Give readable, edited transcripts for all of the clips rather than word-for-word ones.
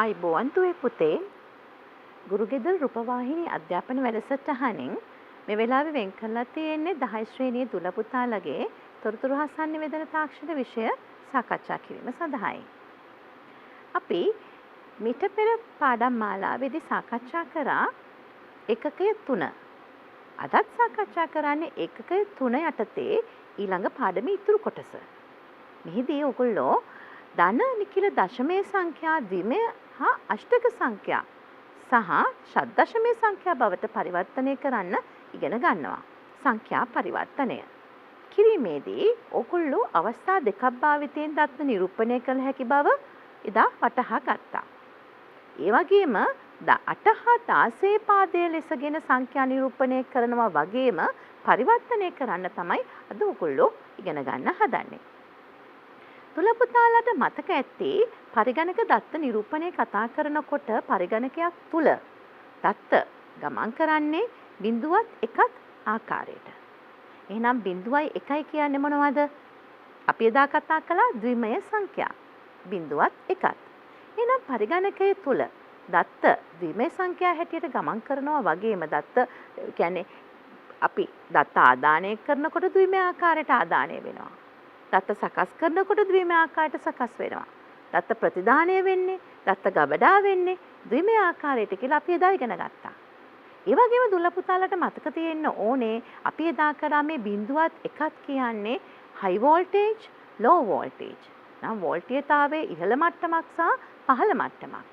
අයිබෝවන් දුවේ පුතේ ගුරුගෙදර රූපවාහිනී අධ්‍යාපන වැඩසටහනින් මේ වෙලාවේ වෙන් කරලා තියෙන්නේ 10 ශ්‍රේණියේ දුල පුතාලගේ තොරතුරු හා sannivedana තාක්ෂණ විෂය සාකච්ඡා කිරීම සඳහායි. අපි මීට පෙර පාඩම් මාලාවේදී සාකච්ඡා කරා ඒකකය 3. අදත් සාකච්ඡා කරන්නේ ඒකකය 3 යටතේ ඊළඟ පාඩමේ ඉතුරු කොටස. මෙහිදී ඔයගොල්ලෝ ධන නිකිල දශමයේ සංඛ්‍යා ද්විමය හා අෂ්ටක සංඛ්‍යා සහ ෂඩ්දශමයේ සංඛ්‍යා බවට පරිවර්තනය කරන්න ඉගෙන ගන්නවා. සංඛ්‍යා පරිවර්තනය කිරීමේදී ඔයගොල්ලෝ අවස්ථා දෙකක් භාවිතයෙන් දත්ත නිරූපණය කළ හැකි බව එදා වටහා ගත්තා. ඒ වගේම 8 හා 16 පාදයේ ලෙසගෙන සංඛ්‍යා නිරූපණය කරනවා වගේම පරිවර්තනය කරන්න තමයි අද ඔයගොල්ලෝ ඉගෙන ගන්න හදන්නේ. තුල පුතාලට මතක ඇත්තේ පරිගණක දත්ත නිරූපණය කතා කරනකොට පරිගණකයක් තුල දත්ත ගමන් කරන්නේ බිඳුවත් එකත් ආකාරයට. එහෙනම් බිඳුවයි එකයි කියන්නේ මොනවද? අපි එදා කතා කළා ද්විමය සංඛ්‍යා. බිඳුවත් එකත්. එහෙනම් පරිගණකයේ තුල දත්ත ද්විමය සංඛ්‍යා හැටියට ගමන් කරනවා වගේම දත්ත කියන්නේ අපි දත්ත ආදානය කරනකොට ද්විමය ආකාරයට ආදානය වෙනවා. දත්ත සකස් කරනකොට ද්විමය ආකාරයට සකස් වෙනවා. දත්ත ප්‍රතිදානය වෙන්නේ, දත්ත ගබඩා වෙන්නේ ද්විමය ආකාරයට කියලා අපි එදා ඉගෙන ගත්තා. ඒ වගේම දුල පුතාලට මතක තියෙන්න ඕනේ අපි එදා කරා මේ බිඳුවත් එකත් කියන්නේ high voltage, low voltage. නම් වෝල්ටීයතාවයේ ඉහළ මට්ටමක් සහ පහළ මට්ටමක්.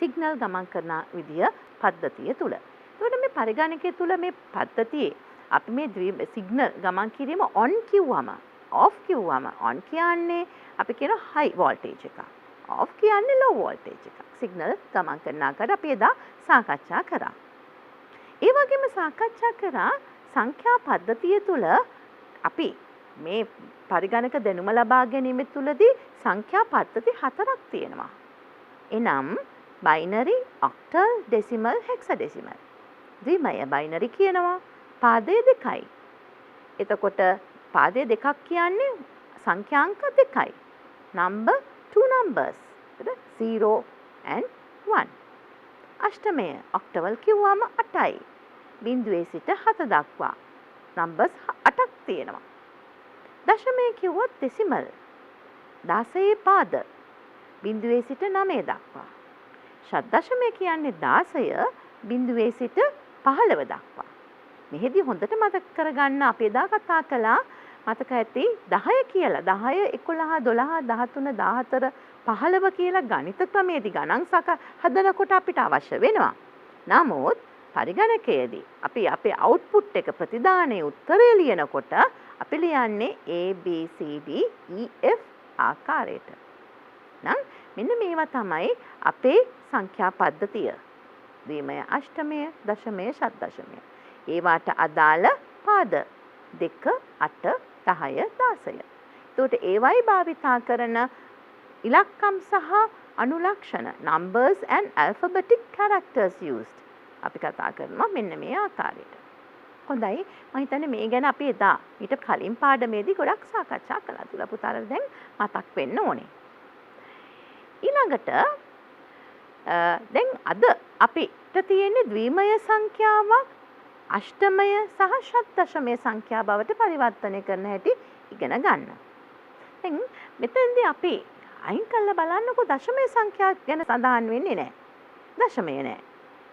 සිග්නල් ගමන් කරන විදිය පද්ධතිය තුල. එතකොට මේ පරිගණකයේ තුල මේ පද්ධතියේ අපි මේ සිග්නල් ගමන් කිරීම on කිව්වම off කිව්වම on කියන්නේ අපි කියන high voltage එක. off කියන්නේ low voltage එක. සිග්නල් ගමන් කරන ආකාරය අපි එදා සාකච්ඡා කරා. ඒ වගේම සාකච්ඡා කරා සංඛ්‍යා පද්ධතිය තුල අපි මේ පරිගණක දැනුම ලබා ගැනීම තුලදී සංඛ්‍යා පද්ධති 4ක් තියෙනවා. එනම් binary, octal, decimal, hexadecimal. ද්විමය binary කියනවා පාදයේ 2යි. එතකොට පාදයේ 2ක් කියන්නේ සංඛ්‍යාංක 2යි. number two numbers. 0 and 1. අෂ්ටමය octaval කිව්වම 8යි. බිඳුවේ සිට 7 දක්වා numbers 8ක් තියෙනවා. දශමය කිව්වොත් decimal 16 පාද. බිඳුවේ සිට 9 දක්වා. ෂඩ්දශමය කියන්නේ 16 බිඳුවේ සිට 15 දක්වා. මෙහෙදි හොඳට මතක කරගන්න අපි එදා කතා කළා මතක ඇති 10 කියලා 10 11 12 13 14 15 කියලා ගණිත ක්‍රමයේදී ගණන් හදනකොට අපිට අවශ්‍ය වෙනවා. නමුත් පරිගණකයේදී අපි අපේ අවුට්පුට් එක ප්‍රතිදානයේ උත්තරය ලියනකොට අපි ලියන්නේ A B C D E F ආකාරයට. නම් මෙන්න මේවා තමයි අපේ සංඛ්‍යා පද්ධතිය. ද්විමය, අෂ්ටමය, දශමය, ෂඩ්දශමය. ඒවට අදාළ පාද 2 8 10 16. එතකොට ඒවයි භාවිතා කරන ඉලක්කම් සහ අනුලක්ෂණ numbers and alphabetic characters used. අපි කතා කරනවා මෙන්න මේ ආකාරයට. හොඳයි මම හිතන්නේ මේ ගැන අපි එදා ඊට කලින් පාඩමේදී ගොඩක් සාකච්ඡා කළා. දුල පුතාලට දැන් මතක් වෙන්න ඕනේ. ඊළඟට දැන් අද අපිට තියෙන්නේ ද්විමය සංඛ්‍යාවක් අෂ්ටමය සහ ෂඩ්දශමය සංඛ්‍යා බවට පරිවර්තනය කරන හැටි ඉගෙන ගන්න. දැන් මෙතෙන්දී අපි අයින් කරලා බලන්නකො දශමය සංඛ්‍යා ගැන සඳහන් වෙන්නේ නැහැ. දශමය නැහැ.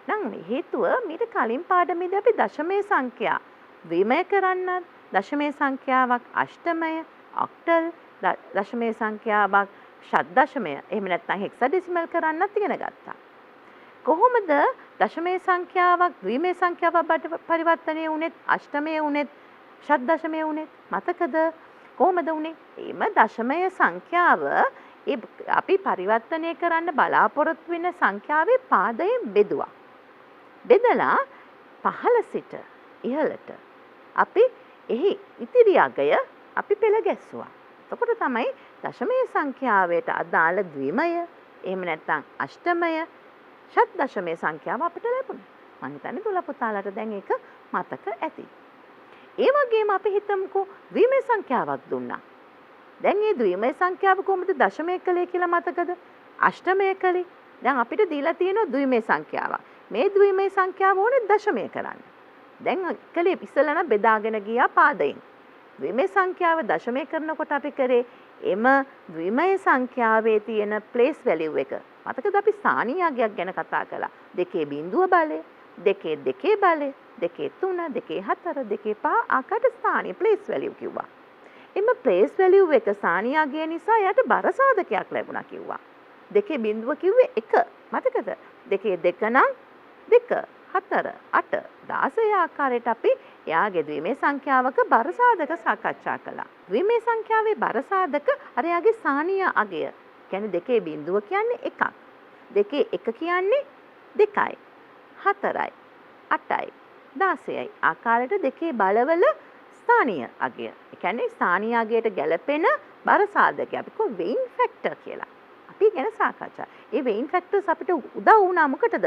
නම් හේතුව මීට කලින් පාඩමේදී අපි දශමය සංඛ්‍යා ද්විමය කරන්නත් දශමය සංඛ්‍යාවක් අෂ්ටමය ඔක්ටල් දශමය සංඛ්‍යාවක් ෂඩ්දශමය එහෙම නැත්නම් හෙක්සාඩෙසිමල් කරන්නත් ඉගෙන ගත්තා. කොහොමද දශමය සංඛ්‍යාවක් ද්විමය සංඛ්‍යාවක් බවට පරිවර්තනය වුනේ අෂ්ටමය වුනේ ෂඩ්දශමය වුනේ මතකද කොහොමද වුනේ? එimhe දශමය සංඛ්‍යාව අපි පරිවර්තනය කරන්න බලාපොරොත්තු වෙන සංඛ්‍යාවේ පාදයෙන් බෙදුවා. බෙදලා පහළ සිට ඉහළට අපි එහි ඉතිරි අගය අපි පෙළ ගැස්සුවා. එතකොට තමයි දශමය සංඛ්‍යාවට අදාළ ද්විමය එහෙම නැත්නම් අෂ්ටමය ෂඩ්දශමය සංඛ්‍යාව අපිට ලැබුණා. මම හිතන්නේ දුල පුතාලට දැන් ඒක මතක ඇති. ඒ වගේම අපි හිතමුකෝ ද්විමය සංඛ්‍යාවක් දුන්නා. දැන් මේ ද්විමය සංඛ්‍යාව කොහොමද දශමය කළේ කියලා මතකද? අෂ්ටමය කළේ. දැන් අපිට දීලා තියෙනවා ද්විමේ සංඛ්‍යාවක්. මේ ද්විමේ සංඛ්‍යාව ඕනේ දශමය කරන්න. දැන් කලේ ඉස්සෙල්ලා නම් බෙදාගෙන ගියා පාදයෙන්. ද්විමේ සංඛ්‍යාව දශමය කරනකොට අපි කරේ එම ද්විමේ සංඛ්‍යාවේ තියෙන ප්ලේස් වැලියු එක. මතකද අපි ස්ථානීයයක් ගැන කතා කළා. 2 බිඳුව බලය, 2 2 බලය, 2 3, 2 4, 2 5 ආකාරයට ස්ථානීය ප්ලේස් වැලියු කිව්වා. එම ප්ලේස් වැලියු එක ස්ථානීයය නිසා යට බර සාධකයක් ලැබුණා කිව්වා. 2 බිඳුව කිව්වේ 1. මතකද? 2 2 නම් 2 4 8 16 ආකාරයට අපි එයාගේ ද්විමේ සංඛ්‍යාවක බර සාධක සාකච්ඡා කළා. ද්විමේ සංඛ්‍යාවේ බර සාධක අර එයාගේ ස්ථානීය අගය. කියන්නේ 2 බිඳුව කියන්නේ 1ක්. 2 1 කියන්නේ 2යි. 4යි. 8යි. 16යි ආකාරයට 2 බලවල ස්ථානීය අගය. ඒ කියන්නේ ස්ථානීය අගයට ගැලපෙන බර සාධකය අපි කියව වෙයින් ෆැක්ටර් කියලා. අපි ගැන සාකච්ඡා. මේ වෙයින් ෆැක්ටර්ස් අපිට උදව් වුණා මොකටද?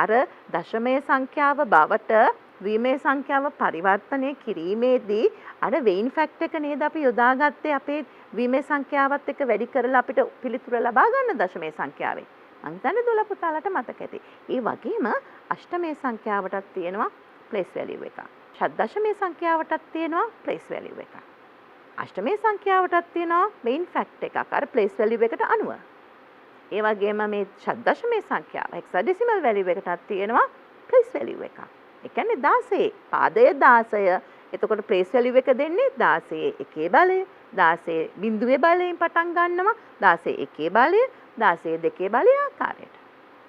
අර දශමයේ සංඛ්‍යාව බවට ද්විමේ සංඛ්‍යාව පරිවර්තනය කිරීමේදී අර වෙයින් ෆැක්ටර් එක නේද අපි යොදාගත්තේ අපේ ද්විමේ සංඛ්‍යාවත් එක්ක වැඩි කරලා අපිට පිළිතුර ලබා ගන්න දශමයේ සංඛ්‍යාවේ. මං හිතන්නේ දොළ පුතාලට මතක ඇති. ඒ වගේම අෂ්ටමයේ සංඛ්‍යාවටත් තියෙනවා ප්ලේස් වැලියු එකක්. ෂඩ්දශමයේ සංඛ්‍යාවටත් තියෙනවා ප්ලේස් වැලියු එකක්. අෂ්ටමයේ සංඛ්‍යාවටත් තියෙනවා වෙයින් ෆැක්ටර් එකක් අර ප්ලේස් වැලියු එකට අනුව. ඒ වගේම මේ ෂඩ්දශමයේ සංඛ්‍යාව හෙක්සාඩෙසිමල් වැලියු එකටත් තියෙනවා ප්ලේස් වැලියු එකක්. ඒ කියන්නේ 16 පාදය 16. එතකොට ප්ලේස් වැලියු එක දෙන්නේ 16 එකේ බලය, 16 බිඳුවේ බලයෙන් පටන් ගන්නවා, 16 එකේ බලය, 16 දෙකේ බලය ආකාරයට.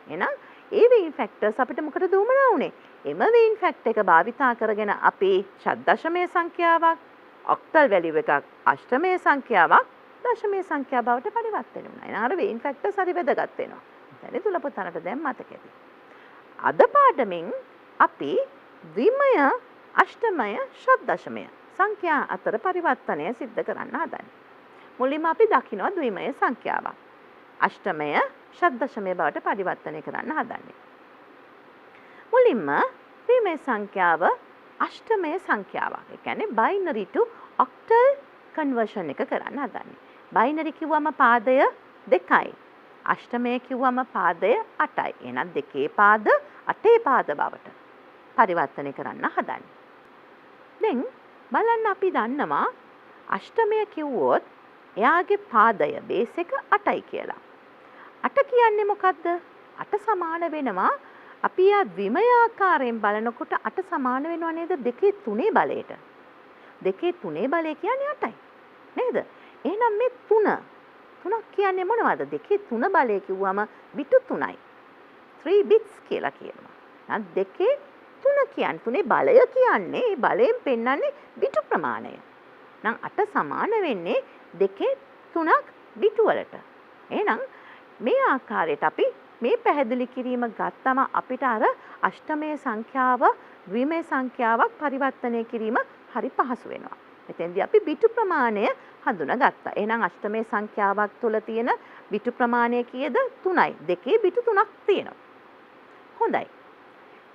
එහෙනම් ඒ වෙයින් ෆැක්ටර්ස් අපිට මොකටද උමනා උනේ? එම වෙයින් ෆැක්ටර් එක භාවිතා කරගෙන අපි ෂඩ්දශමයේ සංඛ්‍යාවක්, ඔක්ටල් වැලියු එකක්, අෂ්ටමයේ සංඛ්‍යාවක් දශමයේ සංඛ්‍යා බවට පරිවර්තනය වුණා. එහෙනම් අර වෙයින් ෆැක්ටර්ස් හරි වැදගත් වෙනවා. දැන් තුල පුතාලට දැන් මතක ඇති. අද පාඩමින් අපි ද්විමය, අෂ්ටමය, ෂඩ්දශමය සංඛ්‍යා අතර පරිවර්තනය සිද්ධ කරන්න හදන්නේ. මුලින්ම අපි දකිනවා ද්විමය සංඛ්‍යාවක්. අෂ්ටමය, ෂඩ්දශමය බවට පරිවර්තනය කරන්න හදන්නේ. මුලින්ම ද්විමය සංඛ්‍යාව අෂ්ටමය සංඛ්‍යාවක්. ඒ කියන්නේ බයිනරි to ඔක්ටල් කන්වර්ෂන් එක කරන්න හදන්නේ. බයිනරි කිව්වම පාදය 2යි. අෂ්ටමය කිව්වම පාදය 8යි. එහෙනම් 2 පාද 8 පාද බවට පරිවර්තනය කරන්න හදන්නේ. දැන් බලන්න අපි දන්නවා අෂ්ටමය කිව්වොත් එයාගේ පාදය බේස් එක 8යි කියලා. 8 කියන්නේ මොකද්ද? 8 සමාන වෙනවා අපි යා ද්විමය ආකාරයෙන් බලනකොට 8 සමාන වෙනව නේද 2 3 බලයට. 2 3 බලය කියන්නේ 8යි. නේද? එහෙනම් මේ 3ක් කියන්නේ මොනවද? 2 3 බලය කිව්වම බිටු 3යි. 3 bits කියලා කියනවා. නම් 2 3 කියන්නේ 3 බලය කියන්නේ ඒ බලයෙන් පෙන්වන්නේ බිටු ප්‍රමාණය. නම් 8 සමාන වෙන්නේ 2 3ක් බිටු වලට. එහෙනම් මේ ආකාරයට අපි මේ පැහැදිලි කිරීම ගත්තම අපිට අර අෂ්ටමයේ සංඛ්‍යාව ද්විමේ සංඛ්‍යාවක් පරිවර්තනය කිරීම හරි පහසු වෙනවා. එතෙන්දී අපි බිටු ප්‍රමාණය හඳුනාගත්තා. එහෙනම් අෂ්ටමයේ සංඛ්‍යාවක් තුළ තියෙන බිටු ප්‍රමාණය කීයද? 3යි. 2 බිටු 3ක් තියෙනවා. හොඳයි.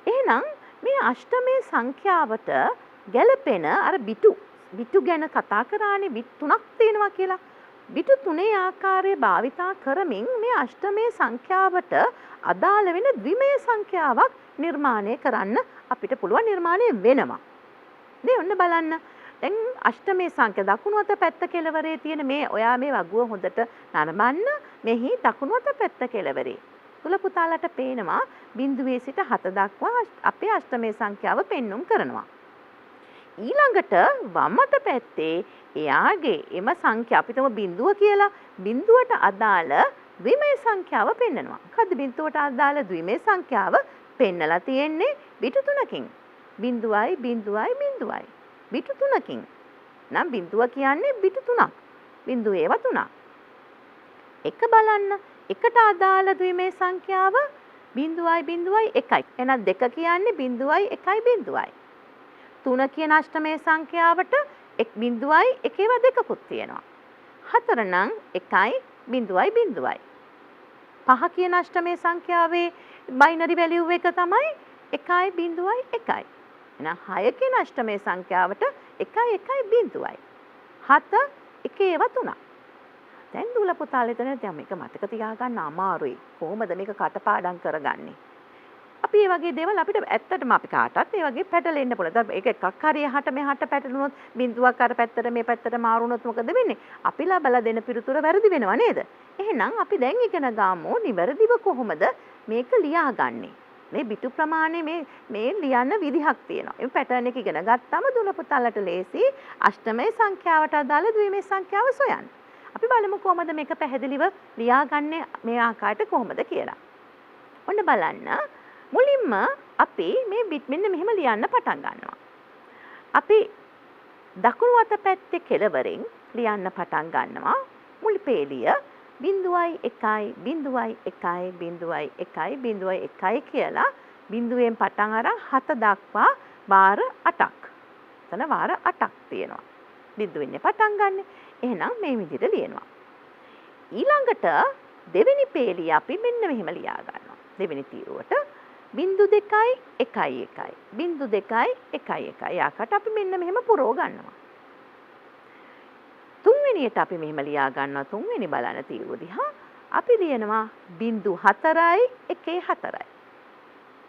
එහෙනම් මේ අෂ්ටමයේ සංඛ්‍යාවට ගැලපෙන අර බිටු ගැන කතා කරානේ බිටු 3ක් තියෙනවා කියලා. බිටු 3 ආකාරය භාවිතා කරමින් මේ අෂ්ටමයේ සංඛ්‍යාවට අදාළ වෙන ද්විමේ සංඛ්‍යාවක් නිර්මාණය කරන්න අපිට පුළුවන් නිර්මාණය වෙනවා. මේ ඔන්න බලන්න. දැන් අෂ්ටමයේ සංඛ්‍යා දකුණු අත පැත්ත කෙළවරේ තියෙන මේ ඔයා මේ වගුව හොඳට නරඹන්න. මෙහි දකුණු අත පැත්ත කෙළවරේ තුල පුතාලට පේනවා බිඳුවේ සිට 7 දක්වා අපේ අෂ්ටමයේ සංඛ්‍යාව පෙන්눔 කරනවා. ඊළඟට වම් අත පැත්තේ එයාගේ එම සංඛ්‍යා අපිටම බිඳුව කියලා බිඳුවට අදාළ ද්විමේ සංඛ්‍යාව පෙන්නනවා. මොකද්ද බිඳුවට අදාළ ද්විමේ සංඛ්‍යාව පෙන්නලා තියෙන්නේ බිටු 3කින්. බිඳුවයි බිඳුවයි බිඳුවයි. බිටු 3කින්. නම් බිඳුව කියන්නේ බිටු 3ක්. බිඳුව ඒවා 3ක්. එක බලන්න. එකට අදාළ ද්විමේ සංඛ්‍යාව බිඳුවයි බිඳුවයි 1යි. එහෙනම් 2 කියන්නේ බිඳුවයි 1යි බිඳුවයි. 3 කියන අෂ්ටමයේ සංඛ්‍යාවට 1 බිඳුවයි 1ව 2කුත් තියෙනවා. 4 නම් 1යි බිඳුවයි බිඳුවයි. 5 කියන අෂ්ටමයේ සංඛ්‍යාවේ බයිනරි වැලියු එක තමයි 1යි බිඳුවයි 1යි. එහෙනම් 6 කියන අෂ්ටමයේ සංඛ්‍යාවට 1යි 1යි බිඳුවයි. 7 1 ඒවා 3ක්. දැන් දුවලා පුතාලා එතන දැන් මේක මතක තියාගන්න අමාරුයි. කොහොමද මේක කටපාඩම් කරගන්නේ? අපි මේ වගේ දේවල් අපිට ඇත්තටම අපි කාටත් මේ වගේ පැටලෙන්න පුළුවන්. දැන් ඒක එකක් හරි එහාට මෙහාට පැටලුනොත් බිඳුවක් අර පැත්තට මේ පැත්තට මාරුනොත් මොකද වෙන්නේ? අපි ලබලා දෙන පිළිතුර වැරදි වෙනවා නේද? එහෙනම් අපි දැන් ඉගෙන ගමු නිවැරදිව කොහොමද මේක ලියාගන්නේ. මේ බිටු ප්‍රමාණය මේ ලියන්න විදිහක් තියෙනවා. මේ පැටර්න් එක ඉගෙන ගත්තාම දුල පුතාලට ලේසි අෂ්ටමයේ සංඛ්‍යාවට අදාළ ද්විමේ සංඛ්‍යාව සොයන්න. අපි බලමු කොහොමද මේක පැහැදිලිව ලියාගන්නේ මේ ආකාරයට කොහොමද කියලා. ඔන්න බලන්න. මුලින්ම අපි මේ බිට් මෙන්න මෙහෙම ලියන්න පටන් ගන්නවා. අපි දකුණු අත පැත්තේ කෙළවරින් ලියන්න පටන් ගන්නවා. මුල් පේලිය 0.1 කියලා බිඳුවෙන් පටන් අරන් 7 දක්වා වාර 8ක්. එතන වාර 8ක් තියෙනවා. බිඳුවෙන් පටන් ගන්න. එහෙනම් මේ විදිහට ලියනවා. ඊළඟට දෙවෙනි පේලිය අපි මෙන්න මෙහෙම ලියා ගන්නවා. දෙවෙනි තීරුවට 0.2 0.2 යාකට අපි මෙන්න මෙහෙම පුරව ගන්නවා. තුන්වෙනියට අපි මෙහෙම ලියා ගන්නවා. තුන්වෙනි බලන තීරුව දිහා අපි ලියනවා 0.4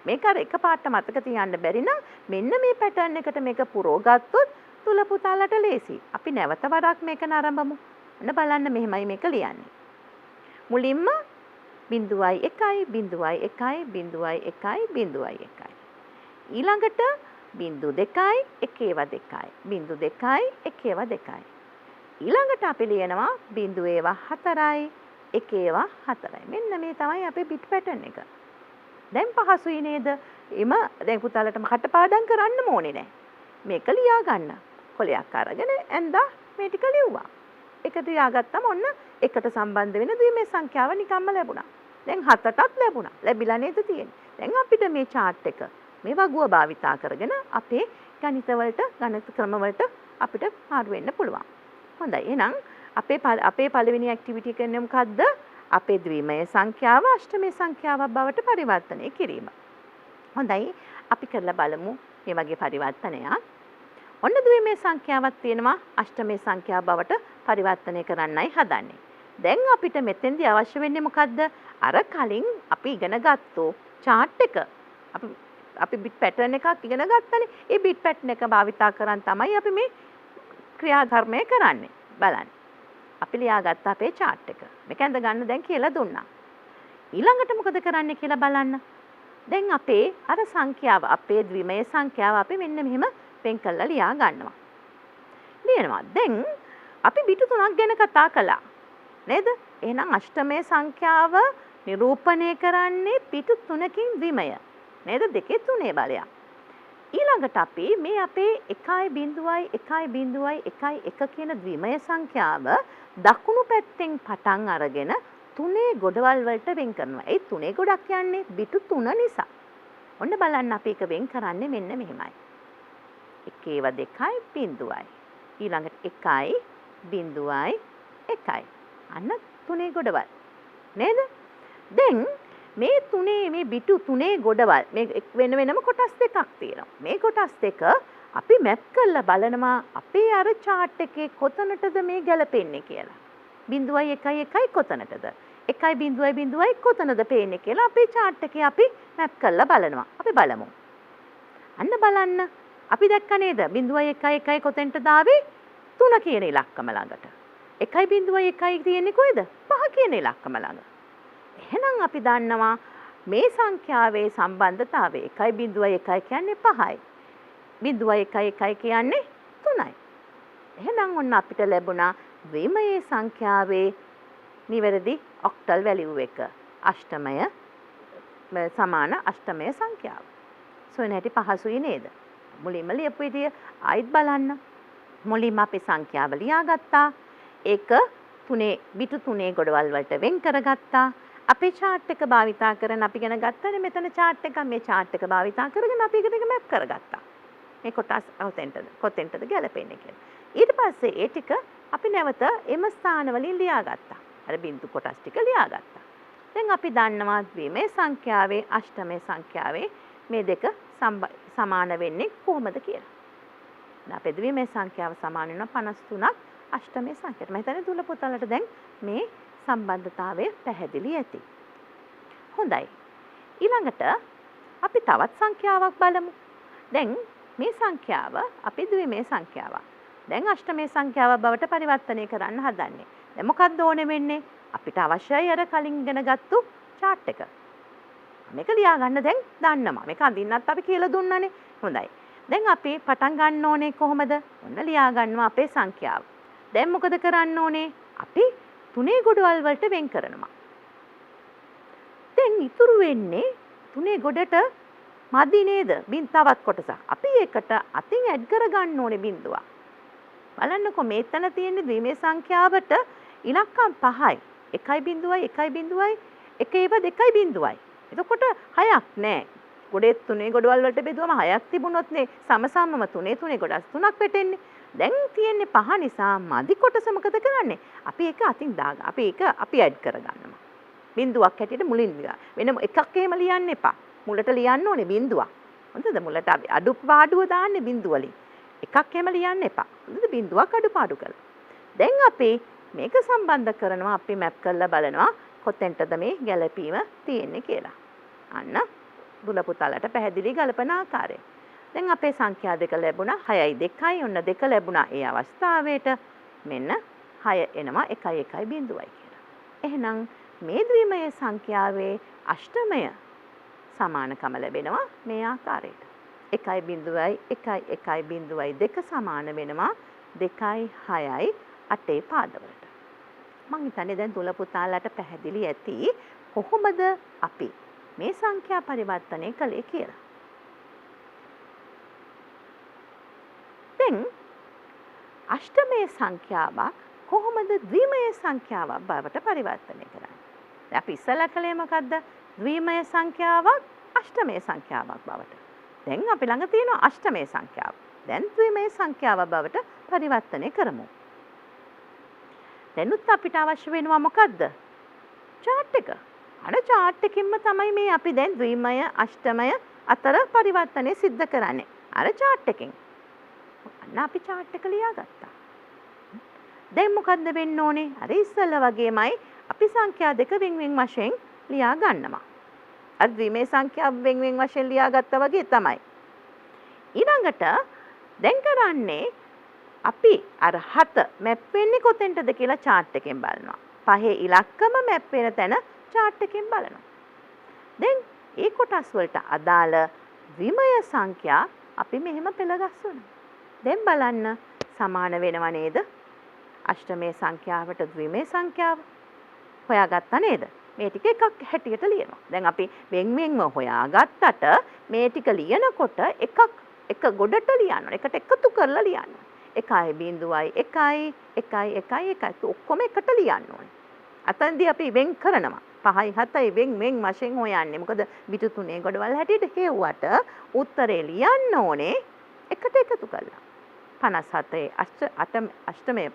මේක අර එකපාරට මතක තියන්න බැරි නම් මෙන්න මේ පැටර්න් එකට මේක පුරව ගත්තොත් තුල පුතාලට ලේසි. අපි නැවත වරක් මේක නරඹමු. ඔන්න බලන්න මෙහෙමයි මේක ලියන්නේ. මුලින්ම 0.1 ඊළඟට 0.2 ඊළඟට අපි ලියනවා 0.4 මෙන්න මේ තමයි අපේ බිට් පැටර්න් එක. දැන් පහසුයි නේද? දැන් පුතාලටම කටපාඩම් කරන්න ඕනේ නැහැ. මේක ලියා ගන්න. කොලයක් අරගෙන ඇඳා මේ ටික ලිව්වා. එක තියාගත්තම ඔන්න එකට සම්බන්ධ වෙන ද්විමේ සංඛ්‍යාව නිකම්ම ලැබුණා. දැන් 7ටත් ලැබුණා. ලැබිලා නේද තියෙන්නේ? දැන් අපිට මේ chart එක මේ වගුව භාවිතා කරගෙන අපේ ගණිත ක්‍රම වලට අපිට මාරු වෙන්න පුළුවන්. හොඳයි. එහෙනම් අපේ පළවෙනි ඇක්ටිවිටි එක කියන්නේ මොකද්ද? අපේ ද්විමය සංඛ්‍යාව අෂ්ටමය සංඛ්‍යාවක් බවට පරිවර්තනය කිරීම. හොඳයි. අපි කරලා බලමු මේ වගේ පරිවර්තනයක්. ඔන්න ද්විමය සංඛ්‍යාවක් තියෙනවා අෂ්ටමය සංඛ්‍යාව බවට පරිවර්තනය කරන්නයි හදන්නේ. දැන් අපිට මෙතෙන්දී අවශ්‍ය වෙන්නේ මොකද්ද? අර කලින් අපි ඉගෙන ගත්තෝ chart එක. අපි බිට් පැටර්න් එකක් ඉගෙන ගත්තනේ. ඒ බිට් පැටර්න් එක භාවිතා කරන් තමයි අපි මේ ක්‍රියාධර්මය කරන්නේ. බලන්න. අපි ලියාගත්ත අපේ chart එක. මේක ඇඳ ගන්න දැන් කියලා දුන්නා. ඊළඟට මොකද කරන්නේ කියලා බලන්න. දැන් අපේ අර සංඛ්‍යාව අපේ ද්විමය සංඛ්‍යාව අපි මෙන්න මෙහෙම වෙන් කරලා ලියා ගන්නවා. ලියනවා. දැන් අපි බිටු 3ක් ගැන කතා කළා. නේද? එහෙනම් අෂ්ටමය සංඛ්‍යාව නිරූපණය කරන්නේ පිටු 3කින් ද්විමය. නේද? දෙකේ 3 බලයක්. ඊළඟට අපි මේ අපේ 1.1 කියන ද්විමය සංඛ්‍යාව දකුණු පැත්තෙන් පටන් අරගෙන 3 ගොඩවල් වලට වෙන් කරනවා. ඒ 3 ගොඩක් කියන්නේ බිටු 3 නිසා. ඔන්න බලන්න අපි එක වෙන් කරන්නේ මෙන්න මෙහෙමයි. 1.2 බිඳුවයි. ඊළඟට 1.1 අන්න 3 ගොඩවල්. නේද? දැන් මේ 3 මේ බිටු 3 ගොඩවල් මේ වෙන වෙනම කොටස් දෙකක් තියෙනවා. මේ කොටස් දෙක අපි මැප් කරලා බලනවා අපේ අර chart එකේ කොතනටද මේ ගැලපෙන්නේ කියලා. 0.1 කොතනටද? 1.0 කොතනද පේන්නේ කියලා අපේ chart එකේ අපි මැප් කරලා බලනවා. අපි බලමු. අන්න බලන්න. අපි දැක්ක නේද? 0.1 කොතෙන්ටද ආවේ? 3 කියන ඉලක්කම ළඟට. 1.1 තියෙන්නේ කොහෙද? 5 කියන ඉලක්කම ළඟ. එහෙනම් අපි දන්නවා මේ සංඛ්‍යාවේ සම්බන්ධතාවය 1.1 කියන්නේ 5යි. 0.1 කියන්නේ 3යි. එහෙනම් ඔන්න අපිට ලැබුණා ද්විමයේ සංඛ්‍යාවේ නිවැරදි ඔක්ටල් වැලියු එක. අෂ්ටමය සමාන අෂ්ටමය සංඛ්‍යාව. සොයන හැටි පහසුයි නේද? මුලින්ම ලියපු විදිය ආයිත් බලන්න. මුලින්ම අපි සංඛ්‍යාව ලියාගත්තා. ඒක බිටු 3 ගොඩවල් වලට වෙන් කරගත්තා. අපේ chart එක භාවිතා කරන අපි ඉගෙන ගත්තනේ මෙතන chart එක මේ chart එක භාවිතා කරගෙන අපි ඒක මැප් කරගත්තා. මේ කොටස් කොතෙන්ටද ගැලපෙන්නේ කියලා. ඊට පස්සේ ඒ ටික අපි නැවත එම ස්ථාන වලින් ලියාගත්තා. අර බිඳු කොටස් ටික ලියාගත්තා. දැන් අපි දන්නවා ද්විමය සංඛ්‍යාවේ අෂ්ටමය සංඛ්‍යාවේ මේ දෙක සමාන වෙන්නේ කොහොමද කියලා. අපේ ද්විමය සංඛ්‍යාව සමාන වෙනවා 53ක් අෂ්ටමය සංඛ්‍යාවට. මම හිතන්නේ දුල පුතාලට දැන් මේ සම්බන්ධතාවය පැහැදිලි ඇති. හොඳයි. ඊළඟට අපි තවත් සංඛ්‍යාවක් බලමු. දැන් මේ සංඛ්‍යාව අපි ද්විමය සංඛ්‍යාවක්. දැන් අෂ්ටමය සංඛ්‍යාව බවට පරිවර්තනය කරන්න හදන්නේ. දැන් මොකක්ද ඕනේ වෙන්නේ? අපිට අවශ්‍යයි අර කලින් ඉගෙන ගත්තු chart එක. මේක ලියා ගන්න දැන් දන්නවා. මේක අඳින්නත් අපි කියලා දුන්නානේ. හොඳයි. දැන් අපි පටන් ගන්න ඕනේ කොහොමද? ඔන්න ලියා ගන්නවා අපේ සංඛ්‍යාව. දැන් මොකද කරන්න ඕනේ? අපි තුනේ ගොඩවල් වලට වෙන් කරනවා. දැන් ඉතුරු වෙන්නේ තුනේ ගොඩට මදි නේද? තවත් කොටසක්. අපි ඒකට අතින් ඇඩ් කර ගන්න ඕනේ බිඳුවක්. බලන්නකෝ මේතන තියෙන ද්විමය සංඛ්‍යාවට ඉලක්කම් 5යි. 1.1 1.1 එක ඒව 2.0යි. එතකොට 6ක් නෑ. ගොඩේ තුනේ ගොඩවල් වලට බෙදුවම 6ක් තිබුණොත් නේ සමසම්මම තුනේ ගොඩස් 3ක් වෙටෙන්නේ. දැන් තියෙන්නේ 5 නිසා මදි කොටස මොකද කරන්නේ? අපි ඒක අතින් දාගන්න. අපි ඇඩ් කරගන්නවා. බිඳුවක් හැටියට මුලින් වෙන එකක් එහෙම ලියන්න එපා. මුලට ලියන්න ඕනේ බිඳුවක්. හොඳද? මුලට අපි අඩුපාඩුව දාන්නේ බිඳුව වලින්. එකක් එහෙම ලියන්න එපා. හොඳද? බිඳුවක් අඩුපාඩු කරලා. දැන් අපි මේක සම්බන්ධ කරනවා. අපි මැප් කරලා බලනවා කොතෙන්ටද මේ ගැළපීම තියෙන්නේ කියලා. අන්න දුල පුතාලට පැහැදිලි ගලපන ආකාරය. දැන් අපේ සංඛ්‍යා දෙක ලැබුණා 6යි 2යි. ඔන්න දෙක ලැබුණා ඒ අවස්ථාවේට. මෙන්න 6 එනවා 1යි 1.0යි කියලා. එහෙනම් මේ ද්විමය සංඛ්‍යාවේ අෂ්ටමය සමානකම ලැබෙනවා මේ ආකාරයට. 1.0යි 1යි 1.0යි දෙක සමාන වෙනවා 2යි 6යි 8 පාදවලට. මං හිතන්නේ දැන් දුල පුතාලට පැහැදිලි ඇති කොහොමද අපි මේ සංඛ්‍යා පරිවර්තනය කළේ කියලා. දැන් අෂ්ටමය සංඛ්‍යාවක් කොහොමද ද්විමය සංඛ්‍යාවක් බවට පරිවර්තනය කරන්නේ? දැන් අපි ඉස්සලා කළේ මොකද්ද? ද්විමය සංඛ්‍යාවක් අෂ්ටමය සංඛ්‍යාවක් බවට. දැන් අපි ළඟ තියෙන අෂ්ටමය සංඛ්‍යාව. දැන් ද්විමය සංඛ්‍යාව බවට පරිවර්තනය කරමු. දැනුත් අපිට අවශ්‍ය වෙනවා මොකද්ද? chart එක. අර chart එකකින්ම තමයි මේ අපි දැන් ද්විමය අෂ්ටමය අතර පරිවර්තනය සිද්ධ කරන්නේ. අර chart එකෙන්. අන්න අපි chart එක ලියාගත්තා. දැන් මොකද්ද වෙන්න ඕනේ? අර ඉස්සෙල්ලා වගේමයි අපි සංඛ්‍යා දෙක වෙන වෙන වශයෙන් ලියා ගන්නවා. අර ද්විමය සංඛ්‍යාව වෙන වෙන වශයෙන් ලියාගත්තා වගේ තමයි. ඊළඟට දැන් කරන්නේ අපි අර 7 මැප් වෙන්නේ කොතෙන්ටද කියලා chart එකෙන් බලනවා. පහේ ඉලක්කම මැප් වෙන තැන chart එකෙන් බලනවා. දැන් ඒ කොටස් වලට අදාළ ද්විමය සංඛ්‍යා අපි මෙහෙම පෙළගස්සනවා. දැන් බලන්න සමාන වෙනව නේද? අෂ්ටමය සංඛ්‍යාවට ද්විමය සංඛ්‍යාව හොයාගත්තා නේද? මේ ටික එකක් හැටියට ලියනවා. දැන් අපි වෙන් වෙන්ව හොයාගත්තට මේ ටික ලියනකොට එක ගොඩට ලියන්න ඕනේ. එකට එකතු කරලා ලියන්න ඕනේ. 1.0යි 1යි 1යි 1යි 1යි ඔක්කොම එකට ලියන්න ඕනේ. අතනදී අපි වෙන් කරනවා. 5යි 7යි වෙන් වශයෙන් හොයන්නේ. මොකද පිටු තුනේ ගොඩවල් හැටියට හේව්වට උත්තරේ ලියන්න ඕනේ එකට එකතු කරලා. 57 අෂ්ටමය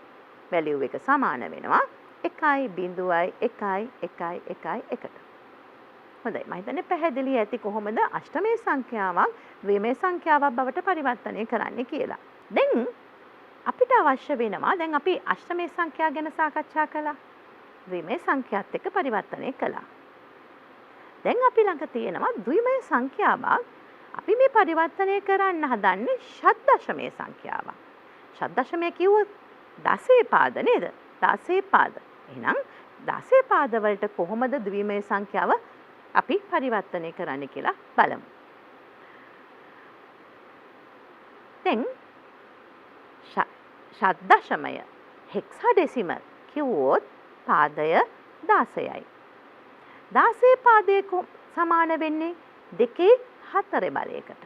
වැලියු එක සමාන වෙනවා 1.0යි 1යි 1යි 1යි 1ට. හොඳයි. මම හිතන්නේ පැහැදිලි ඇති කොහොමද අෂ්ටමය සංඛ්‍යාවක් ද්විමය සංඛ්‍යාවක් බවට පරිවර්තනය කරන්නේ කියලා. දැන් අපිට අවශ්‍ය වෙනවා දැන් අපි අෂ්ටමය සංඛ්‍යා ගැන සාකච්ඡා කළා. ද්විමය සංඛ්‍යාත් එක්ක පරිවර්තනය කළා. දැන් අපි ළඟ තියෙනවා ද්විමය සංඛ්‍යාවක් අපි මේ පරිවර්තනය කරන්න හදන්නේ ෂඩ්දශමය සංඛ්‍යාවක්. ෂඩ්දශමය කිව්වොත් 16 පාද නේද? 16 පාද. එහෙනම් 16 පාද වලට කොහොමද ද්විමය සංඛ්‍යාව අපි පරිවර්තනය කරන්න කියලා බලමු. දැන් ෂඩ්දශමය හෙක්සාඩෙසිමල් කිව්වොත් පාදය 16යි. 16 පාදයේ සමාන වෙන්නේ 2/4 බලයකට.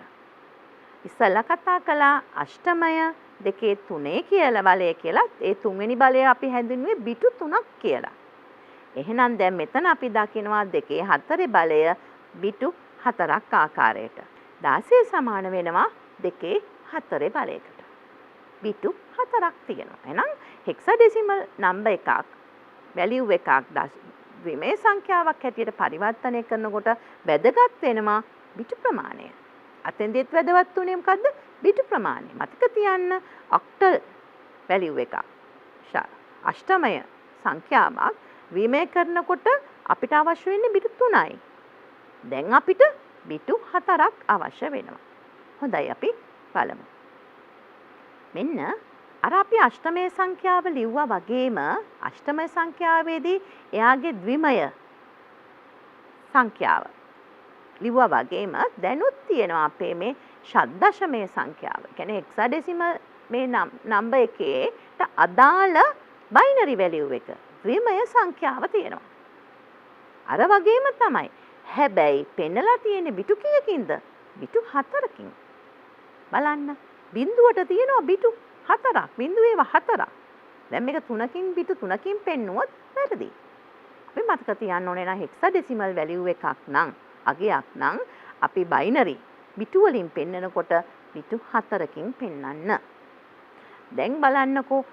ඉස්සල්ලා කතා කළා අෂ්ටමය 2/3 කියලා බලය කියලා. ඒ තුන්වෙනි බලය අපි හැඳින්වුවේ බිටු 3ක් කියලා. එහෙනම් දැන් මෙතන අපි දකිනවා 2/4 බලය බිටු 4ක් ආකාරයට. 16 සමාන වෙනවා 2/4 බලයකට. බිටු 4ක් තියෙනවා. එහෙනම් හෙක්සාඩෙසිමල් නම්බර් එකක් වැලියු එකක් ද්විමය සංඛ්‍යාවක් හැටියට පරිවර්තනය කරනකොට වැදගත් වෙනවා බිටු ප්‍රමාණය. අතෙන්දෙත් වැදගත් උනේ මොකද්ද? බිටු ප්‍රමාණය. මතක තියන්න ඔක්ටල් වැලියු එකක් අෂ්ටමය සංඛ්‍යාවක් විමය කරනකොට අපිට අවශ්‍ය වෙන්නේ බිටු 3යි. දැන් අපිට බිටු 4ක් අවශ්‍ය වෙනවා. හොඳයි අපි බලමු. මෙන්න අර අපි අෂ්ටමය සංඛ්‍යාව ලිව්වා වගේම අෂ්ටමය සංඛ්‍යාවේදී එයාගේ ද්විමය සංඛ්‍යාව ලිව්වා වගේම දැනුත් තියෙනවා අපේ මේ ෂඩ්දශමය සංඛ්‍යාව. කියන්නේ හෙක්සාඩෙසිමල් මේ නම්බර් එකේට අදාළ බයිනරි වැලියු එක ද්විමය සංඛ්‍යාව තියෙනවා. අර වගේම තමයි. හැබැයි පෙන්නලා තියෙන්නේ බිටු කීයකින්ද? බිටු 4කින්. බලන්න. බිඳුවට තියෙනවා බිටු 4ක්. බිඳුවේව 4ක්. දැන් මේක 3කින් බිටු 3කින් පෙන්නුවොත් වැරදි. අපි මතක තියාගන්න ඕනේ නම් හෙක්සාඩෙසිමල් වැලියු එකක් නම් අගයක් නම් අපි බයිනරි බිටු වලින් පෙන්නනකොට බිටු 4කින් පෙන්වන්න. දැන් බලන්නකෝ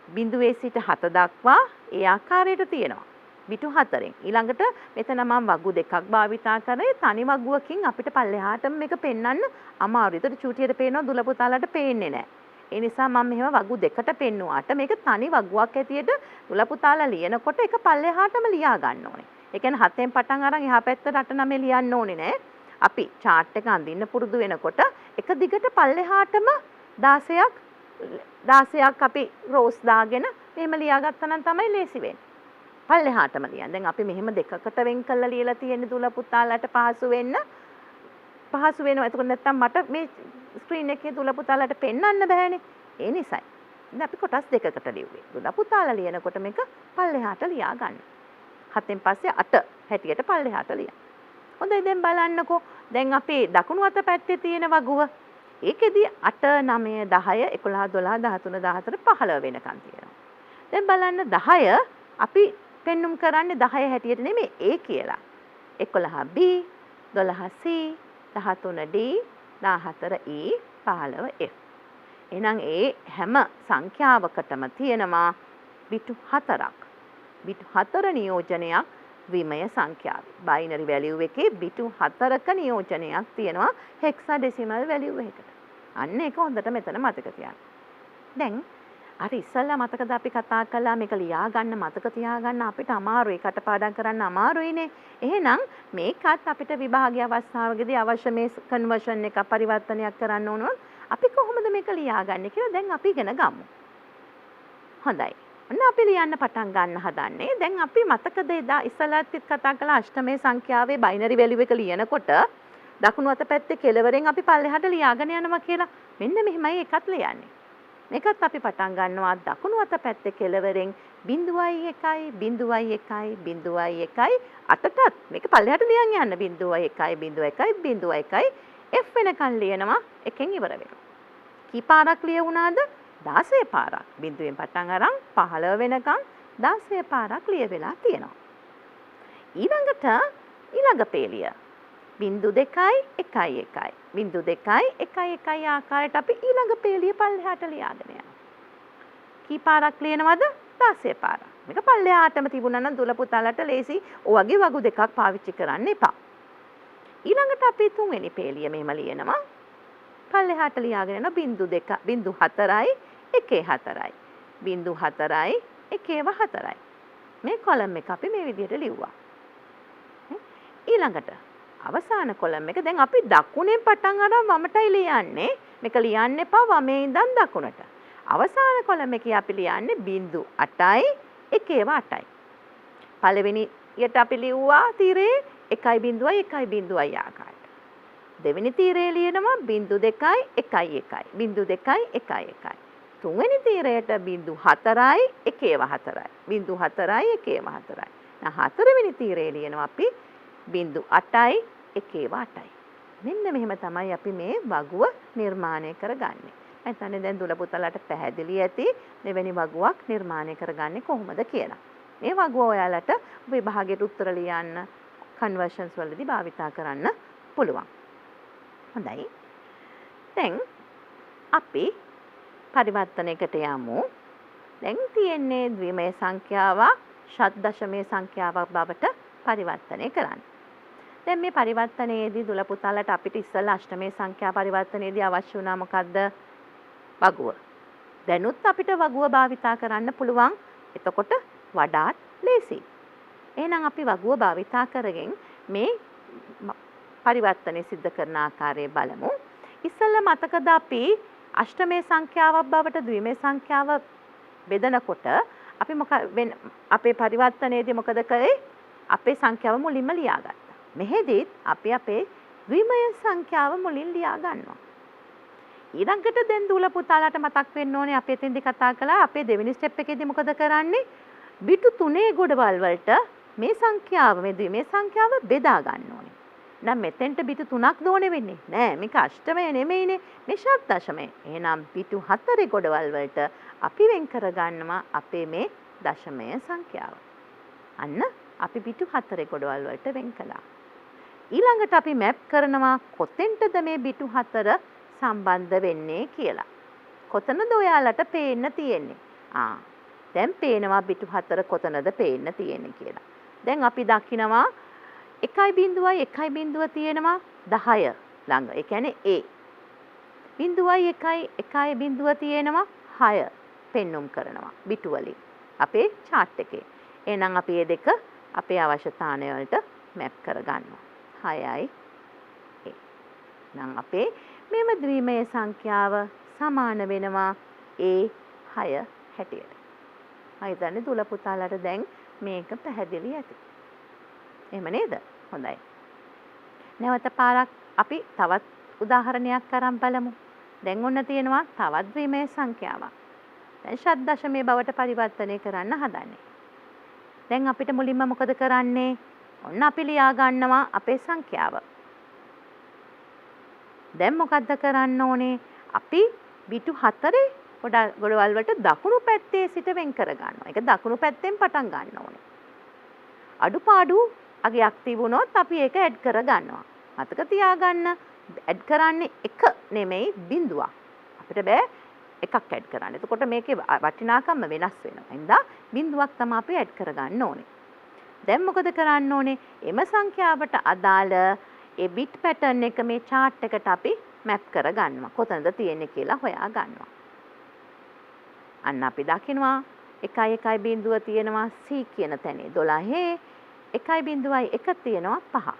බිඳුවේ සිට 7 දක්වා ඒ ආකාරයට තියෙනවා. බිටු 4න්. ඊළඟට මෙතන මම වගු දෙකක් භාවිතා කරේ තනි වගුවකින් අපිට පල්ලෙහාටම මේක පෙන්වන්න අමාරුයි. ඒතර චූටියට පේනවා දුල පුතාලට පේන්නේ නැහැ. ඒ නිසා මම මෙහෙම වගු දෙකට පෙන්නුවාට මේක තනි වගුවක් ඇටියට දුල පුතාලා ලියනකොට ඒක පල්ලෙහාටම ලියා ගන්න ඕනේ. ඒ කියන්නේ 7න් පටන් අරන් එහා පැත්තට 8 9 ලියන්න ඕනේ නෑ. අපි chart එක අඳින්න පුරුදු වෙනකොට එක දිගට පල්ලෙහාටම 16ක් අපි රෝස් දාගෙන මෙහෙම ලියාගත්තා නම් තමයි ලේසි වෙන්නේ. පල්ලෙහාටම ලියන්න. දැන් අපි මෙහෙම දෙකකට වෙන් කරලා ලියලා තියෙන දුල පුතාලට පහසු වෙනවා. එතකොට නැත්තම් මට මේ ස්ක්‍රීන් එකේ දුල පුතාලට පෙන්වන්න බෑනේ. ඒ නිසායි. ඉතින් අපි කොටස් දෙකකට ලිව්වේ. දුල පුතාලා ලියනකොට මේක පල්ලෙහාට ලියා ගන්න. 7න් පස්සේ 8 හැටියට පල්ලෙහාට ලියන්න. හොඳයි දැන් බලන්නකෝ. දැන් අපේ දකුණු අත පැත්තේ තියෙන වගුව. ඒකෙදි 8 9 10 11 12 13 14 15 වෙනකන් තියෙනවා. දැන් බලන්න 10 අපි පෙන්눔 කරන්නේ 10 හැටියට නෙමෙයි A කියලා. 11B 12C 13D 14E 15F. එහෙනම් ඒ හැම සංඛ්‍යාවකටම තියෙනවා බිටු 4ක්. බිටු 4 නියෝජනයක් විමය සංඛ්‍යාවේ. බයිනරි වැලියු එකේ බිටු 4ක නියෝජනයක් තියෙනවා හෙක්සාඩෙසිමල් වැලියු එකකට. අන්න ඒක හොඳට මෙතන මතක තියාගන්න. දැන් අර ඉස්සල්ලා මතකද අපි කතා කළා මේක ලියා ගන්න මතක තියාගන්න අපිට අමාරුයි කටපාඩම් කරන්න අමාරුයිනේ. එහෙනම් මේකත් අපිට විභාගීය අවස්ථාවකදී අවශ්‍ය මේ කන්වර්ෂන් එක පරිවර්තනයක් කරන්න ඕනොත් අපි කොහොමද මේක ලියාගන්නේ කියලා දැන් අපි ඉගෙන ගමු. හොඳයි. ඔන්න අපි ලියන්න පටන් ගන්න හදන්නේ. දැන් අපි මතකද එදා ඉස්සලාත් කතා කළා අෂ්ටමේ සංඛ්‍යාවේ බයිනරි වැලියු එක ලියනකොට දකුණු අත පැත්තේ කෙළවරෙන් අපි පල්ලෙහාට ලියාගෙන යනවා කියලා. මෙන්න මෙහෙමයි එකත් ලියන්නේ. මේකත් අපි පටන් ගන්නවා දකුණු අත පැත්තේ කෙළවරෙන් 0.1 0.1 0.1 අටටත් මේක පල්ලෙහාට ලියන් යන්න 0.1 0.1 0.1 F වෙනකන් ලියනවා එකෙන් ඉවර වෙනවා. කී පාරක් ලියුණාද? 16 පාරක්. බිඳුවෙන් පටන් අරන් 15 වෙනකන් 16 පාරක් ලියවෙලා තියෙනවා. ඊළඟ පේලිය 0.2 1 1 0.2 1 1 ආකාරයට අපි ඊළඟ පේලිය පල්ලෙහාට ලියාගෙන යනවා. කී පාරක් ලියනවද? 16 පාරක්. මේක පල්ලෙහාටම තිබුණා නම් දුල පුතාලට ලේසි. ඔයගේ වගු දෙකක් පාවිච්චි කරන්න එපා. ඊළඟට අපි තුන්වෙනි පේලිය මෙහෙම ලියනවා. පල්ලෙහාට ලියාගෙන යන 0.4යි 1 4යි 1 මේ කොලම් එක අපි මේ විදිහට ලිව්වා. ඊළඟට අවසාන කොලම් එක දැන් අපි දකුණෙන් පටන් අරන් වමටයි ලියන්නේ. මේක ලියන්න එපා වමේ ඉඳන් දකුණට. අවසාන කොලම් එකේ අපි ලියන්නේ 0.8යි 1 පළවෙනියට අපි ලිව්වා තීරේ 1.1 ආකාරයට. දෙවෙනි තීරේ ලියනවා 0.2 1 1 තුන්වෙනි තීරයට 0.4යි 1 0.4යි 1 හතරවෙනි තීරේ ලියනවා අපි 0.8යි 1 මෙන්න මෙහෙම තමයි අපි මේ වගුව නිර්මාණය කරගන්නේ. මම හිතන්නේ දැන් දුල පුතාලට පැහැදිලි ඇති මෙවැනි වගුවක් නිර්මාණය කරගන්නේ කොහොමද කියලා. මේ වගුව ඔයාලට විභාගයට උත්තර ලියන්න කන්වර්ෂන්ස් වලදී භාවිතා කරන්න පුළුවන්. හොඳයි. දැන් අපි පරිවර්තනයකට යමු. දැන් තියෙන්නේ ද්විමය සංඛ්‍යාවක් ෂඩ්දශමයේ සංඛ්‍යාවක් බවට පරිවර්තනය කරන්න. දැන් මේ පරිවර්තනයේදී දුල පුතාලට අපිට ඉස්සෙල්ලා අෂ්ටමයේ සංඛ්‍යා පරිවර්තනයේදී අවශ්‍ය වුණා මොකද්ද? වගුව. දැනුත් අපිට වගුව භාවිතා කරන්න පුළුවන්. එතකොට වඩාත් ලේසියි. එහෙනම් අපි වගුව භාවිතා කරගෙන මේ පරිවර්තනය සිද්ධ කරන ආකාරය බලමු. ඉස්සෙල්ලා මතකද අපි අෂ්ටමේ සංඛ්‍යාවක් බවට ද්විමේ සංඛ්‍යාව බෙදනකොට අපි අපේ පරිවර්තනයේදී මොකද කළේ? අපේ සංඛ්‍යාව මුලින්ම ලියාගත්තා. මෙහෙදිත් අපි අපේ ද්විමය සංඛ්‍යාව මුලින් ලියා ගන්නවා. ඊළඟට දැන් දූල පුතාලාට මතක් වෙන්න ඕනේ අපි එතෙන්දී කතා කළා අපේ දෙවෙනි ස්ටෙප් එකේදී මොකද කරන්නේ? බිටු 3 ගොඩවල් වලට මේ සංඛ්‍යාව මේ ද්විමේ සංඛ්‍යාව බෙදා ගන්න ඕනේ. නම් මෙතෙන්ට බිටු 3ක් දෝනේ වෙන්නේ නෑ. මේක අෂ්ටමය නෙමෙයිනේ. මේ ෂඩ් දශමය. එහෙනම් බිටු 4 ගොඩවල් වලට අපි වෙන් කර ගන්නවා අපේ මේ දශමය සංඛ්‍යාව. අන්න අපි බිටු 4 ගොඩවල් වලට වෙන් කළා. ඊළඟට අපි මැප් කරනවා කොතෙන්ටද මේ බිටු 4 සම්බන්ධ වෙන්නේ කියලා. කොතනද ඔයාලට පේන්න තියෙන්නේ? දැන් පේනවා බිටු 4 කොතනද පේන්න තියෙන්නේ කියලා. දැන් අපි දකිනවා 1.1 තියෙනවා 10 ළඟ. ඒ කියන්නේ A. 0.1 තියෙනවා 6 පෙන්눔 කරනවා බිටු වලින් අපේ chart එකේ. එහෙනම් අපි මේ දෙක අපේ අවශ්‍යතාවය වලට මැප් කරගන්නවා. 6යි A. නම් අපේ මෙම ද්විමය සංඛ්‍යාව සමාන වෙනවා A6 හැටියට. මම හිතන්නේ දුල පුතාලාට දැන් මේක පැහැදිලි ඇති. එහෙම නේද? හොඳයි. නැවත පාරක් අපි තවත් උදාහරණයක් කරන් බලමු. දැන් ඔන්න තියෙනවා තවත් ද්විමය සංඛ්‍යාවක්. දැන් ෂඩ් දශමයේ බවට පරිවර්තනය කරන්න හදන්නේ. දැන් අපිට මුලින්ම මොකද කරන්නේ? ඔන්න අපි ලියා ගන්නවා අපේ සංඛ්‍යාව. දැන් මොකද්ද කරන්න ඕනේ? අපි බිටු 4 ගොඩවල් වලට දකුණු පැත්තේ සිට වෙන් කර ගන්නවා. ඒක දකුණු පැත්තෙන් පටන් ගන්න ඕනේ. අඩුපාඩු අගයක් තිබුණොත් අපි ඒක ඇඩ් කර ගන්නවා. මතක තියාගන්න ඇඩ් කරන්නේ එක නෙමෙයි බිඳුවක්. අපිට බෑ එකක් ඇඩ් කරන්න. එතකොට මේකේ වටිනාකම වෙනස් වෙනවා. එහෙනම් බිඳුවක් තමයි අපි ඇඩ් කර ගන්න ඕනේ. දැන් මොකද කරන්න ඕනේ? එම සංඛ්‍යාවට අදාළ ඒ බිට් පැටර්න් එක මේ chart එකට අපි මැප් කර ගන්නවා. කොතනද තියෙන්නේ කියලා හොයා ගන්නවා. අන්න අපි දකිනවා 1.1 තියෙනවා C කියන තැනේ 12 1.1 තියෙනවා 5.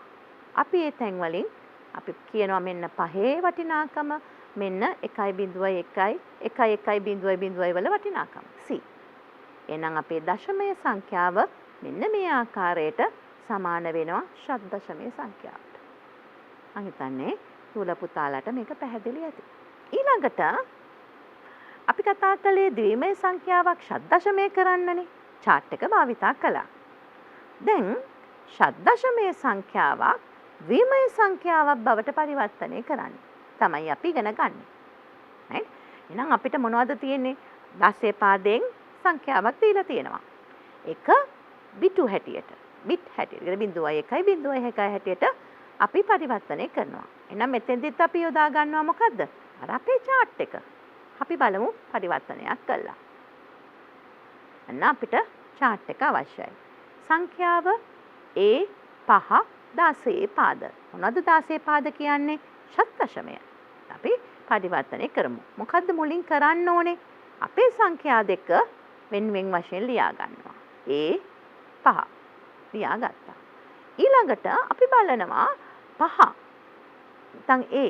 අපි ඒ තැන් වලින් අපි කියනවා මෙන්න 5 වටිනාකම මෙන්න 1.1 වල වටිනාකම C. එහෙනම් අපේ දශමය සංඛ්‍යාව මෙන්න මේ ආකාරයට සමාන වෙනවා ෂඩ් දශමයේ සංඛ්‍යාවට. මම හිතන්නේ දුල පුතාලාට මේක පැහැදිලි ඇති. ඊළඟට අපි කතා කළේ ද්විමය සංඛ්‍යාවක් ෂඩ් දශමය කරන්නනේ. chart එක භාවිතා කළා. දැන් ෂඩ් දශමයේ සංඛ්‍යාවක් ද්විමය සංඛ්‍යාවක් බවට පරිවර්තනය කරන්න තමයි අපි ඉගෙන ගන්න. right? එහෙනම් අපිට මොනවද තියෙන්නේ? 10 පාදයෙන් සංඛ්‍යාවක් දීලා තියෙනවා. එක බිටු හැටියට, බිට් හැටියට, 0.1 හැටියට අපි පරිවර්තනය කරනවා. එහෙනම් මෙතෙන්දිත් අපි යොදා ගන්නවා මොකද්ද? අර අපේ chart එක. අපි බලමු පරිවර්තනයක් කළා. අන්න අපිට chart එක අවශ්‍යයි. සංඛ්‍යාව A5 16 පාද. මොනවද 16 පාද කියන්නේ? ෂඩ් දශමය. අපි පරිවර්තනය කරමු. මොකද්ද මුලින් කරන්න ඕනේ? අපේ සංඛ්‍යා දෙක වෙන වශයෙන් ලියා ගන්නවා. A5 ලියා ගත්තා. ඊළඟට අපි බලනවා 5 නැත්නම් A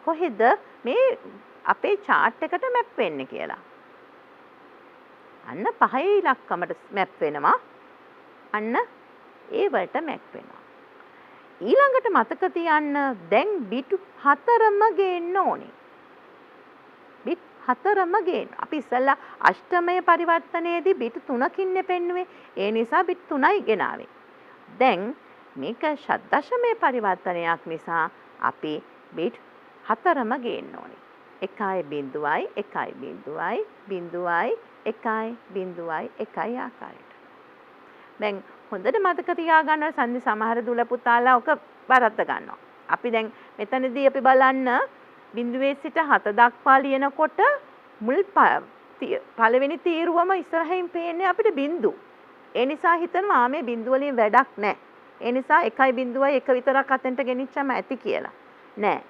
කොහෙද මේ අපේ chart එකට මැප් වෙන්නේ කියලා. අන්න 5 ඉලක්කමට මැප් වෙනවා. අන්න ඒ වලට මැප් වෙනවා. ඊළඟට මතක තියන්න දැන් බිටු 4ම ගේන්න ඕනේ. බිට් 4ම ගේන්න. අපි ඉස්සෙල්ලා අෂ්ටමය පරිවර්තනයේදී බිටු 3කින් පෙන්නුවේ. ඒ නිසා බිට් 3යි ගෙනාවේ. දැන් මේක ෂඩ් දශමයේ පරිවර්තනයක් නිසා අපි බිට් 4ම ගේන්න ඕනේ. 1.1 ආකාරයට. දැන් හොඳට මතක තියාගන්න සංදි සමහර දුල පුතාලා ඔක වරද්ද ගන්නවා. අපි දැන් මෙතනදී අපි බලන්න බිඳුවේ සිට 7 දක්වා ලියනකොට මුල් පළවෙනි තීරුවම ඉස්සරහින් පේන්නේ අපිට බිඳු. ඒ නිසා හිතනවා මේ බිඳු වලින් වැඩක් නැහැ. ඒ නිසා 1.1 විතරක් අතෙන්ට ගෙනිච්චම ඇති කියලා. නෑ.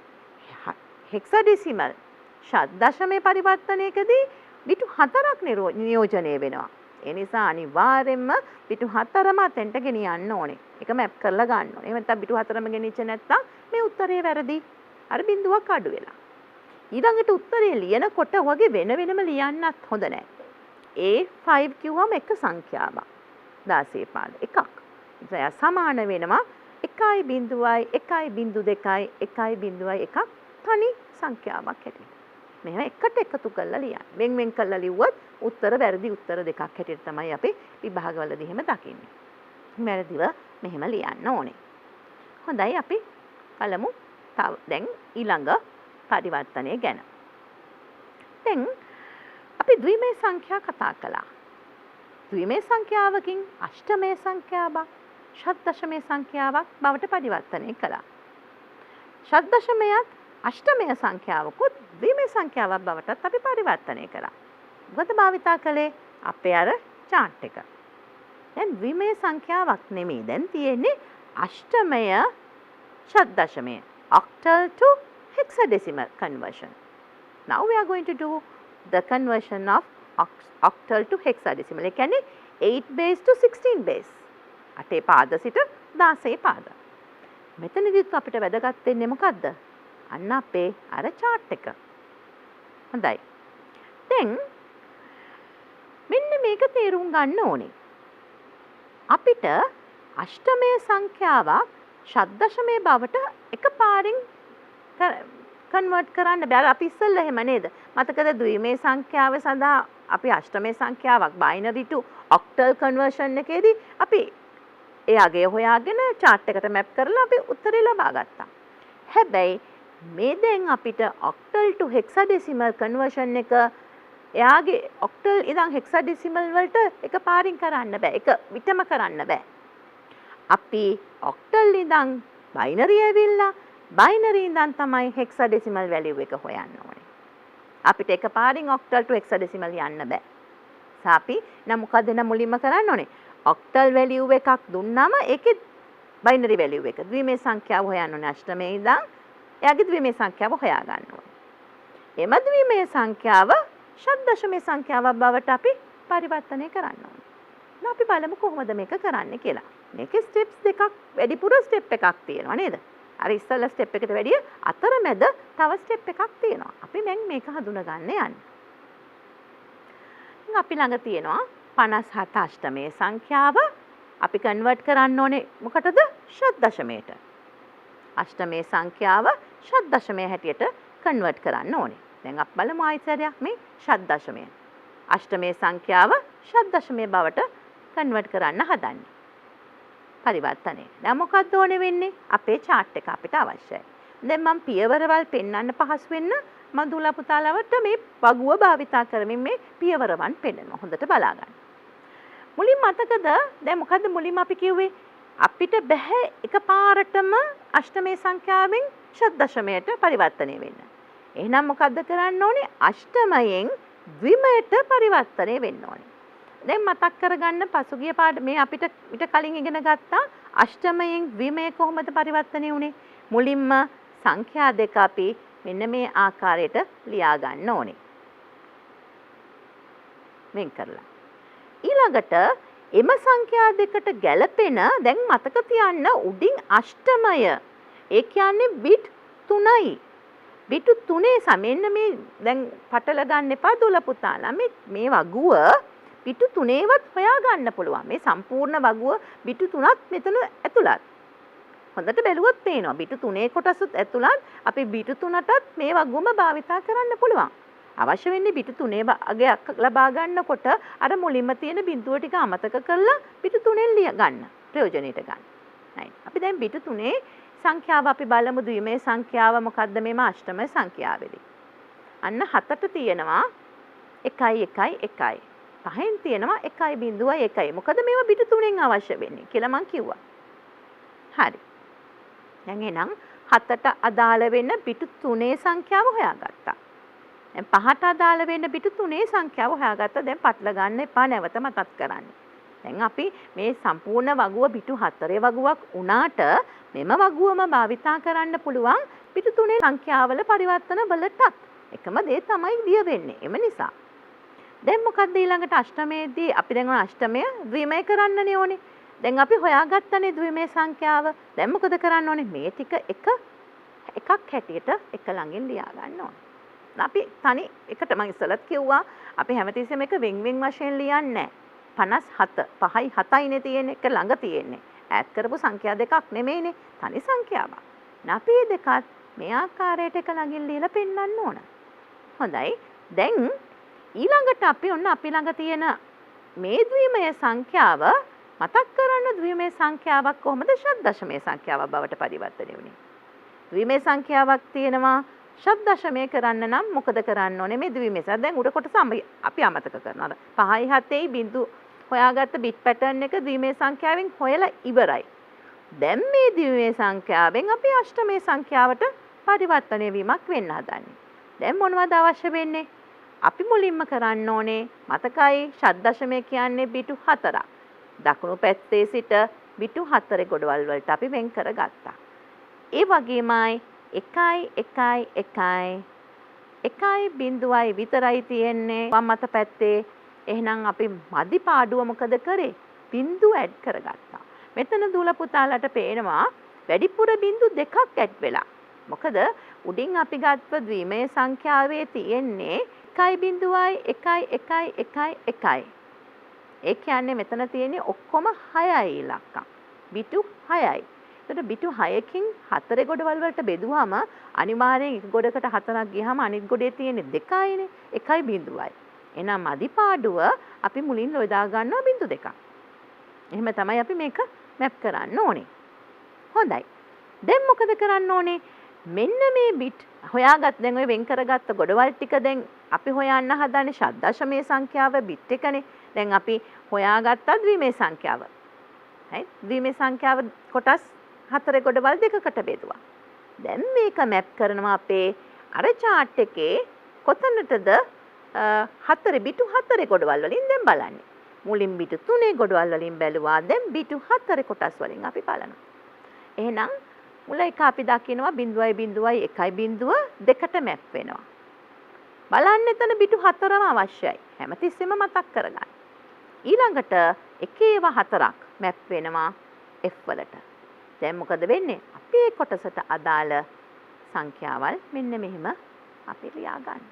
හෙක්සාඩෙසිමල් ෂඩ් දශමයේ පරිවර්තනයකදී පිටු 4ක් නියෝජනය වෙනවා. ඒ නිසා අනිවාර්යෙන්ම පිටු 4ම අතෙන්ට ගෙනියන්න ඕනේ. ඒක මැප් කරලා ගන්න ඕනේ. එහෙම නැත්නම් පිටු 4ම ගෙනිච්ච නැත්නම් මේ උත්තරේ වැරදි. අර බිඳුවක් අඩු වෙලා. ඊළඟට උත්තරේ ලියනකොට වගේ වෙන වෙනම ලියන්නත් හොඳ නැහැ. A5 කිව්වම එක සංඛ්‍යාවක්. 16 පාද එකක්. ඒ සමාන වෙනවා 1.1.2 1.1 තනි සංඛ්‍යාවක් හැටියට. මෙහෙම එකට එකතු කරලා ලියන්න. වෙන් කරලා ලිව්වොත් උත්තර වැරදි උත්තර දෙකක් හැටියට තමයි අපි විභාගවලදී එහෙම දකින්නේ. වැරදිව මෙහෙම ලියන්න ඕනේ. හොඳයි අපි බලමු දැන් ඊළඟ පරිවර්තනය ගැන. දැන් අපි ද්විමේ සංඛ්‍යා කතා කළා. ද්විමේ සංඛ්‍යාවකින් අෂ්ටමේ සංඛ්‍යාවක් ෂඩ්දශමේ සංඛ්‍යාවක් බවට පරිවර්තනය කළා. ෂඩ්දශමයත් අෂ්ටමය සංඛ්‍යාවකුත් ද්විමේ සංඛ්‍යාවක් බවටත් අපි පරිවර්තනය කළා. මොකද භාවිතා කළේ අපේ අර chart එක. දැන් ද්විමේ සංඛ්‍යාවක් නෙමෙයි දැන් තියෙන්නේ අෂ්ටමය ෂඩ්දශමය octal to hexadecimal conversion. Now we are going to do the conversion of octal to hexadecimal. ඒ කියන්නේ 8 base to 16 base. 8 පාද සිට 16 පාද. මෙතනදිත් අපිට වැදගත් වෙන්නේ මොකද්ද? අන්න අපේ අර chart එක. හොඳයි. දැන් මෙන්න මේක තේරුම් ගන්න ඕනේ. අපිට අෂ්ටමය සංඛ්‍යාවක් ෂඩ්දශමයේ බවට එකපාරින් කන්වර්ට් කරන්න බෑ. අපි ඉස්සෙල්ලා එහෙම නේද? මතකද ද්විමේ සංඛ්‍යාව සඳහා අපි අෂ්ටමේ සංඛ්‍යාවක් binary to octal conversion එකේදී අපි ඒ අගය හොයාගෙන chart එකට map කරලා අපි උත්තරේ ලබා ගත්තා. හැබැයි මේ දැන් අපිට octal to hexadecimal conversion එක එයාගේ octal ඉඳන් hexadecimal වලට එකපාරින් කරන්න බෑ. එක විටම කරන්න බෑ. අපි octal ඉඳන් binary ඇවිල්ලා binary ඉඳන් තමයි hexadecimal value එක හොයන්න ඕනේ. අපිට එකපාරින් octal to hexadecimal යන්න බෑ. අපි නම් මොකද මුලින්ම කරන්න ඕනේ? octal value එකක් දුන්නාම ඒකේ binary value එක ද්විමේ සංඛ්‍යාව හොයන්න ඕනේ. අෂ්ටමයේ ඉඳන් එයාගේ ද්විමේ සංඛ්‍යාව හොයා ගන්න ඕනේ. එම ද්විමේ සංඛ්‍යාව ෂඩ්දශමේ සංඛ්‍යාවක් බවට අපි පරිවර්තනය කරන්න ඕනේ. දැන් අපි බලමු කොහොමද මේක කරන්නේ කියලා. මේකේ ස්ටෙප්ස් දෙකක් වැඩිපුර ස්ටෙප් එකක් තියෙනවා නේද? අර ඉස්සෙල්ලා ස්ටෙප් එකට වැඩිය අතරමැද තව ස්ටෙප් එකක් තියෙනවා. අපි දැන් මේක හඳුනා ගන්න යන්නේ. දැන් අපි ළඟ තියෙනවා 57 අෂ්ටමයේ සංඛ්‍යාව අපි කන්වර්ට් කරන්න ඕනේ මොකටද? ෂඩ්දශමයට. අෂ්ටමයේ සංඛ්‍යාව ෂඩ්දශමයේ හැටියට කන්වර්ට් කරන්න ඕනේ. දැන් අපි බලමු ආයතනයක් මේ ෂඩ්දශමය. අෂ්ටමයේ සංඛ්‍යාව ෂඩ්දශමයේ බවට කන්වර්ට් කරන්න හදන්නේ. පරිවර්තනය. දැන් මොකක්ද ඕනේ වෙන්නේ? අපේ chart එක අපිට අවශ්‍යයි. දැන් මම පියවරවල් පෙන්වන්න පහසු වෙන්න මම දුලා පුතාලවට මේ වගුව භාවිතා කරමින් මේ පියවරවන් පෙන්නනවා. හොඳට බලා ගන්න. මුලින් මතකද? දැන් මොකද්ද මුලින්ම අපි කිව්වේ? අපිට බෑ එකපාරටම අෂ්ටමේ සංඛ්‍යාවෙන් ෂඩ්දශමයට පරිවර්තනය වෙන්න. එහෙනම් මොකද්ද කරන්න ඕනේ? අෂ්ටමයෙන් ද්විමයට පරිවර්තනය වෙන්න ඕනේ. දැන් මතක් කරගන්න පසුගිය පාඩ මේ අපිට ඊට කලින් ඉගෙන ගත්තා අෂ්ටමයෙන් ද්විමය කොහොමද පරිවර්තනය වුනේ? මුලින්ම සංඛ්‍යා දෙක අපි මෙන්න මේ ආකාරයට ලියා ගන්න ඕනේ. වෙන් කරලා. ඊළඟට එම සංඛ්‍යා දෙකට ගැලපෙන දැන් මතක තියන්න උඩින් අෂ්ටමය. ඒ කියන්නේ බිට් 3යි. බිට් 3 සමෙන්න මේ දැන් පටල ගන්න එපා දුල පුතාලා. මේ වගුව බිට් 3වත් හොයා ගන්න පුළුවන්. මේ සම්පූර්ණ වගුව බිට් 3ක් මෙතන ඇතුළත්. හොඳට බැලුවොත් පේනවා බිට් 3 කොටසත් ඇතුළත් අපි බිට් 3ටත් මේ වගුවම භාවිතා කරන්න පුළුවන්. අවශ්‍ය වෙන්නේ බිට් 3 අගයක් ලබා ගන්නකොට අර මුලින්ම තියෙන බිඳුව ටික අමතක කරලා බිට් 3ෙන් ලිය ගන්න. ප්‍රයෝජනෙට ගන්න. right. අපි දැන් බිට් 3 සංඛ්‍යාව අපි බලමු ද්විමේ සංඛ්‍යාව මොකද්ද මේම අෂ්ටම සංඛ්‍යාවේදී. අන්න 7ට තියෙනවා 1 1 1. 5න් තියෙනවා 1.1. මොකද මේවා බිට් 3ෙන් අවශ්‍ය වෙන්නේ කියලා මං කිව්වා. හරි. දැන් එහෙනම් 7ට අදාළ වෙන බිට් 3 සංඛ්‍යාව හොයාගත්තා. දැන් 5ට අදාළ වෙන බිට් 3 සංඛ්‍යාව හොයාගත්තා. දැන් පටල ගන්න එපා නැවත මතක් කරන්න. දැන් අපි මේ සම්පූර්ණ වගුව බිට් 4 වගුවක් උනාට මෙම වගුවම භාවිතා කරන්න පුළුවන් බිට් 3 සංඛ්‍යාවල පරිවර්තන වලටත්. එකම දේ තමයි දිය වෙන්නේ. එම නිසා දැන් මොකද්ද ඊළඟට අෂ්ටමයේදී අපි දැන් ඔය අෂ්ටමය ද්විමය කරන්නනේ ඕනේ. දැන් අපි හොයාගත්තනේ ද්විමය සංඛ්‍යාව. දැන් මොකද කරන්න ඕනේ? මේ ටික එකක් හැටියට එක ළඟින් ලියා ගන්න ඕනේ. අපි තනි එකට මම ඉස්සලත් කිව්වා අපි හැමතිස්සෙම එක වෙන් වශයෙන් ලියන්නේ නැහැ. 57 5යි 7යිනේ තියෙන්නේ එක ළඟ තියෙන්නේ. ඈඩ් කරපු සංඛ්‍යා දෙකක් නෙමෙයිනේ. තනි සංඛ්‍යාවක්. අපි දෙකත් මේ ආකාරයට එක ළඟින් ලියලා පෙන්නන්න ඕන. හොඳයි. දැන් ඊළඟට අපි ඔන්න අපි ළඟ තියෙන මේ ද්විමය සංඛ්‍යාව මතක් කරන්න ද්විමය සංඛ්‍යාවක් කොහොමද ෂඩ්දශමයේ සංඛ්‍යාවක් බවට පරිවර්තනය වුනේ. ද්විමය සංඛ්‍යාවක් තියෙනවා ෂඩ්දශමය කරන්න නම් මොකද කරන්න ඕනේ මේ ද්විමය. දැන් උඩ කොටස අපි අමතක කරනවා. 5යි 7යි බිඳු හොයාගත්ත බිට් පැටර්න් එක ද්විමය සංඛ්‍යාවෙන් හොයලා ඉවරයි. දැන් මේ ද්විමය සංඛ්‍යාවෙන් අපි අෂ්ටමය සංඛ්‍යාවට පරිවර්තනය වීමක් වෙන්න හදන්නේ. දැන් මොනවද අවශ්‍ය වෙන්නේ? අපි මුලින්ම කරන්න ඕනේ මතකයි ෂඩ්දශමය කියන්නේ බිටු 4ක්. දකුණු පැත්තේ සිට බිටු 4 ගොඩවල් වලට අපි වෙන් කරගත්තා. ඒ වගේමයි 1 බිඳුවයි විතරයි තියෙන්නේ වම් අත පැත්තේ. එහෙනම් අපි මදි පාඩුව මොකද කරේ? බිඳු ඇඩ් කරගත්තා. මෙතන දුල පුතාලට පේනවා වැඩිපුර බිඳු දෙකක් ඇඩ් වෙලා. මොකද උඩින් අපි ගත්ත ද්විමය සංඛ්‍යාවේ තියෙන්නේ 1.1. ඒ කියන්නේ මෙතන තියෙන්නේ ඔක්කොම 6යි ඉලක්කම්. බිටු 6යි. එතකොට බිටු 6කින් 4 ගොඩවල් වලට බෙදුවාම අනිවාර්යෙන් එක ගොඩකට 4ක් ගියාම අනිත් ගොඩේ තියෙන්නේ 2යිනේ. 1.0යි. එහෙනම් මදිපාඩුව අපි මුලින් යොදා ගන්නවා බිඳු 2ක්. එහෙම තමයි අපි මේක මැප් කරන්න ඕනේ. හොඳයි. දැන් මොකද කරන්න ඕනේ? මෙන්න මේ බිට් හොයාගත් දැන් ඔය වෙන් කරගත්ත ගොඩවල් ටික දැන් අපි හොයන්න හදන්නේ ෂඩ්දශමයේ සංඛ්‍යාව බිට් එකනේ. දැන් අපි හොයාගත්ත ද්විමය සංඛ්‍යාව. හරි? ද්විමය සංඛ්‍යාව කොටස් 4 ගොඩවල් දෙකකට බෙදුවා. දැන් මේක මැප් කරනවා අපේ අර chart එකේ කොතනටද 4 බිටු 4 ගොඩවල් වලින් දැන් බලන්නේ. මුලින් බිටු 3 ගොඩවල් වලින් බැලුවා. දැන් බිටු 4 කොටස් වලින් අපි බලනවා. එහෙනම් මුල එක අපි දකිනවා 0.1 2ට මැප් වෙනවා. බලන්න එතන බිටු 4ම අවශ්‍යයි. හැමතිස්සෙම මතක් කරගන්න. ඊළඟට එකේව 4ක් මැප් වෙනවා F වලට. දැන් මොකද වෙන්නේ? අපි මේ කොටසට අදාළ සංඛ්‍යාවල් මෙන්න මෙහෙම අපි ලියා ගන්න.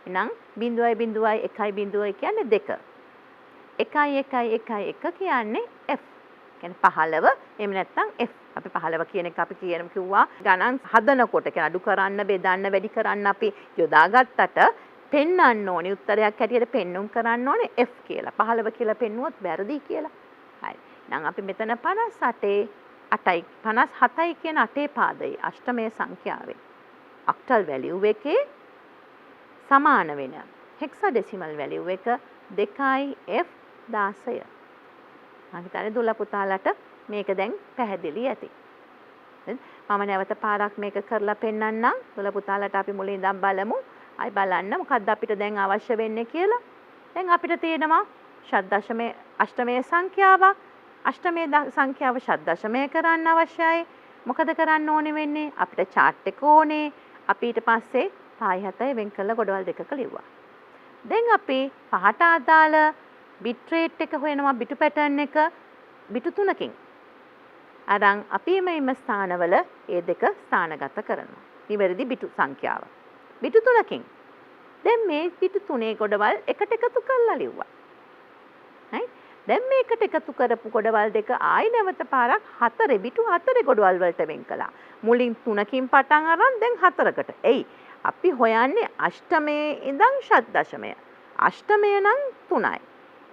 එහෙනම් 0.1 කියන්නේ 2. 1 කියන්නේ F. කියන්නේ 15 එහෙම නැත්නම් F. අපි 15 කියන එක අපි කිව්වා ගණන් හදනකොට කියන්නේ අඩු කරන්න බෙදන්න වැඩි කරන්න අපි යොදාගත්තට පෙන්වන්න ඕනේ උත්තරයක් හැටියට පෙන්눔 කරන්න ඕනේ F කියලා. 15 කියලා පෙන්නුවොත් වැරදි කියලා. හරි. එහෙනම් අපි මෙතන 57යි කියන 8 පාදයේ අෂ්ටමය සංඛ්‍යාවේ ඔක්ටල් වැලියු එකේ සමාන වෙන හෙක්සාඩෙසිමල් වැලියු එක 2F16. මම හිතන්නේ දුල පුතාලට මේක දැන් පැහැදිලි ඇති. මම නැවත පාරක් මේක කරලා පෙන්නන්නම්. දුල පුතාලට අපි මුලින් ඉඳන් බලමු. අය බලන්න මොකද්ද අපිට දැන් අවශ්‍ය වෙන්නේ කියලා. දැන් අපිට තියෙනවා ෂඩ්දශමයේ අෂ්ටමයේ සංඛ්‍යාවක්. අෂ්ටමයේ සංඛ්‍යාව ෂඩ්දශමය කරන්න අවශ්‍යයි. මොකද කරන්න ඕනේ වෙන්නේ? අපිට chart එක ඕනේ. අපි ඊට පස්සේ 5යි 7යි වෙන් කරලා ගොඩවල් දෙකක ලිව්වා. දැන් අපි පහට අදාළ bit rate එක හොයනවා බිටු පැටර්න් එක බිටු 3කින්. අරන් අපි මේ ස්ථානවල ඒ දෙක ස්ථානගත කරනවා. නිවැරදි බිටු සංඛ්‍යාව. බිටු 3කින්. දැන් මේ බිටු 3 ගොඩවල් එකට එකතු කරලා ලිව්වා. හරි? දැන් මේකට එකතු කරපු ගොඩවල් දෙක ආයි නැවත පාරක් 4 බිටු 4 ගොඩවල් වලට වෙන් කළා. මුලින් 3කින් පටන් අරන් දැන් 4කට. එයි අපි හොයන්නේ අෂ්ටමයේ ඉඳන් ෂඩ්දශමය. අෂ්ටමය නම් 3යි.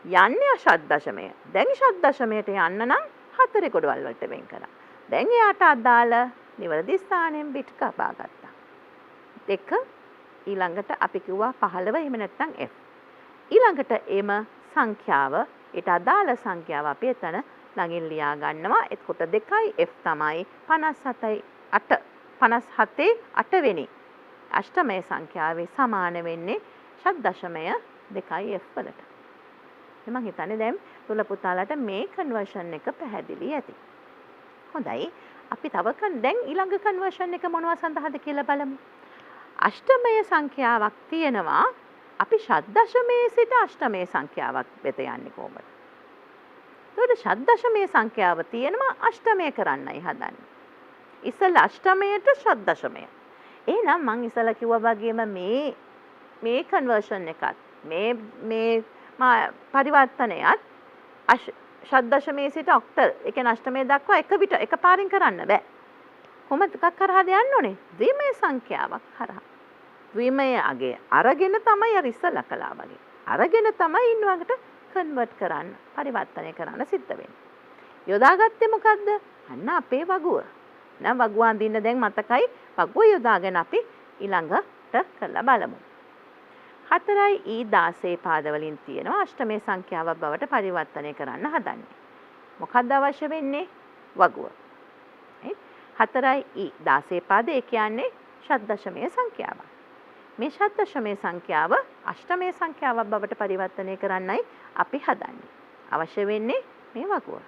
යන්නේ අෂඩ්දශමය. දැන් ෂඩ්දශමයට යන්න නම් 4 ගොඩවල් වලට වෙන් කරා. දැන් එයාට අදාළ නිවැරදි ස්ථානයෙන් බිට් කපා ගත්තා. 2 ඊළඟට අපි කිව්වා 15 එහෙම නැත්නම් F. ඊළඟට එම සංඛ්‍යාව ඊට අදාළ සංඛ්‍යාව අපි එතන ළඟින් ලියා ගන්නවා. එතකොට 2යි F තමයි 57 වෙනි අෂ්ටමය සංඛ්‍යාවේ සමාන වෙන්නේ ෂඩ්දශමය 2යි F වලට. මම හිතන්නේ දැන් දුල පුතාලට මේ කන්වර්ෂන් එක පැහැදිලි ඇති. හොඳයි. අපි තව දැන් ඊළඟ කන්වර්ෂන් එක මොනවා සඳහාද කියලා බලමු. අෂ්ටමය සංඛ්‍යාවක් තියෙනවා අපි ෂඩ්දශමයේ සිට අෂ්ටමයේ සංඛ්‍යාවක් වෙත යන්නේ කොහොමද? එතකොට ෂඩ්දශමයේ සංඛ්‍යාව තියෙනවා අෂ්ටමය කරන්නයි හදන්නේ. ඉස්සෙල්ලා අෂ්ටමයට ෂඩ්දශමය. එහෙනම් මං ඉස්සෙල්ලා කිව්වා වගේම මේ කන්වර්ෂන් එකත් මේ පරිවර්තනයත් ෂඩ්දශමයේ සිට ඔක්ටල් ඒ කියන්නේ අෂ්ටමයේ දක්වා එකපාරින් කරන්න බෑ. කොහොමද එකක් කරහද යන්න ඕනේ? ද්විමය සංඛ්‍යාවක් හරහා. ද්විමය අගේ අරගෙන තමයි අර ඉස්සලා කළා වගේ. අරගෙන තමයි ඉන්නවකට කන්වර්ට් කරන්න, පරිවර්තනය කරන්න සිද්ධ වෙන්නේ. යොදාගත්තේ මොකද්ද? අන්න අපේ වගුව. නම් වගුව අඳින්න දැන් මතකයි වගුව යොදාගෙන අපි ඊළඟට කරලා බලමු. 4යි E16 පාදවලින් තියෙනවා අෂ්ටමේ සංඛ්‍යාවක් බවට පරිවර්තනය කරන්න හදන්නේ. මොකක්ද අවශ්‍ය වෙන්නේ? වගුව. 4යි E16 පාද ඒ කියන්නේ ෂඩ්දශමයේ සංඛ්‍යාවක්. මේ ෂඩ්දශමයේ සංඛ්‍යාව අෂ්ටමයේ සංඛ්‍යාවක් බවට පරිවර්තනය කරන්නයි අපි හදන්නේ. අවශ්‍ය වෙන්නේ මේ වගුව.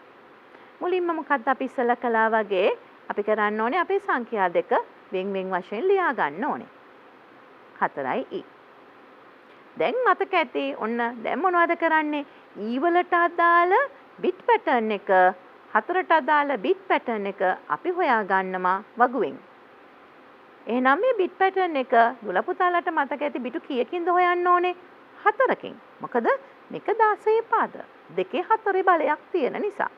මුලින්ම මොකක්ද අපි ඉස්සෙල්ලා කළා වගේ අපි කරන්න ඕනේ අපේ සංඛ්‍යා දෙක වෙන් වශයෙන් ලියා ගන්න ඕනේ. 4යි E. දැන් මතක ඇති ඔන්න දැන් මොනවද කරන්නේ? E වලට අදාළ bit pattern එක 4ට අදාළ bit pattern එක අපි හොයා ගන්නවා වගුවෙන්. එහෙනම් මේ bit pattern එක දුල පුතාලට මතක ඇති බිටු කීයකින්ද හොයන්න ඕනේ? 4කින්. මොකද මේක 16 පාද. දෙකේ 4 බලයක් තියෙන නිසා.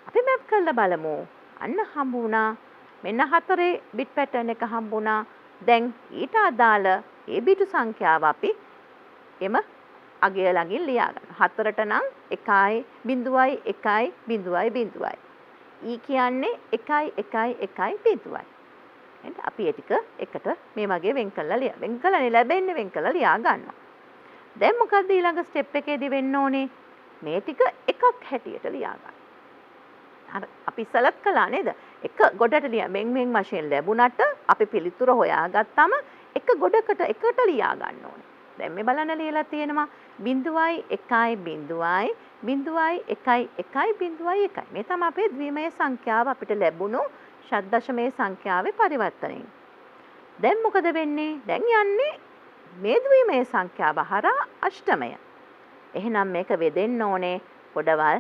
අපි මැප් කරලා බලමු. අන්න හම්බුණා. මෙන්න 4 bit pattern එක හම්බුණා. දැන් ඊට අදාළ ඒ බිටු සංඛ්‍යාව අපි එම අගය ළඟින් ලියා ගන්න. 4ට නම් 1යි 0යි 1යි 0යි 0යි. E කියන්නේ 1යි 1යි 1යි 0යි. එහෙනම් අපි ඒ ටික එකට මේ වගේ වෙන් කළා ලැබෙන්නේ වෙන් කළා ලියා ගන්නවා. දැන් මොකද්ද ඊළඟ ස්ටෙප් එකේදී වෙන්න ඕනේ? මේ ටික එකක් හැටියට ලියා ගන්න. හරි අපි ඉස්සලත් කළා නේද? එක ගොඩට ලියා මෙන් වශයෙන් ලැබුණට අපි පිළිතුර හොයාගත්තාම එක ගොඩකට එකට ලියා ගන්න ඕනේ. දැන් මේ බලන්න ලියලා තියෙනවා 0යි 1යි 0යි 0යි 1යි 1යි 0යි 1යි. මේ තමයි අපේ ද්විමය සංඛ්‍යාව අපිට ලැබුණු ෂඩ්දශමයේ සංඛ්‍යාවේ පරිවර්තනය. දැන් මොකද වෙන්නේ? දැන් යන්නේ මේ ද්විමය සංඛ්‍යාව හරහා අෂ්ටමය. එහෙනම් මේක වෙදෙන්න ඕනේ ගොඩවල්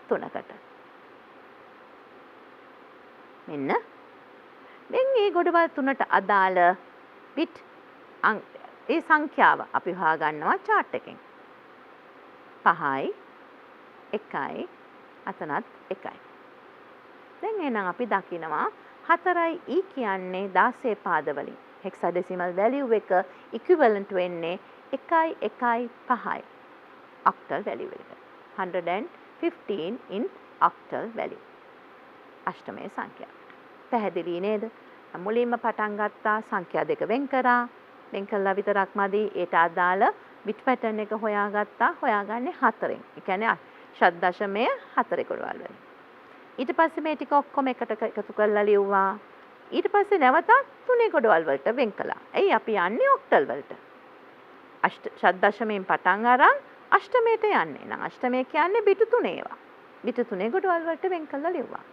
3කට. මෙන්න මේ ගොඩවල් 3ට අදාළ bit ඒ සංඛ්‍යාව අපි හොයා ගන්නවා chart එකෙන්. 5යි 1යි අතනත් 1යි. දැන් එහෙනම් අපි දකිනවා 4යි E කියන්නේ 16 පාද වලින් hexadecimal value එක equivalent වෙන්නේ 1යි 1යි 5යි octal value එකට. 115 in octal value. අෂ්ටමයේ සංඛ්‍යාව. පැහැදිලි නේද? මුලින්ම පටන් ගත්තා සංඛ්‍යා දෙක වෙන් කරා. වෙන් කළා විතරක් මදි. ඒට අදාළ bit pattern එක හොයාගත්තා. හොයාගන්නේ 4ෙන්. ඒ කියන්නේ ෂඩ්දශමයේ 4 කොටවල් වලින්. ඊට පස්සේ මේ ටික ඔක්කොම එකට එකතු කරලා ලියුවා. ඊට පස්සේ නැවතත් 3 කොටවල් වලට වෙන් කළා. එයි අපි යන්නේ ඔක්ටල් වලට. ෂඩ්දශමයෙන් පටන් අරන් අෂ්ටමයට යන්නේ. නම් අෂ්ටමය කියන්නේ බිටු 3 ඒවා. බිටු 3 කොටවල් වලට වෙන් කළා ලියුවා.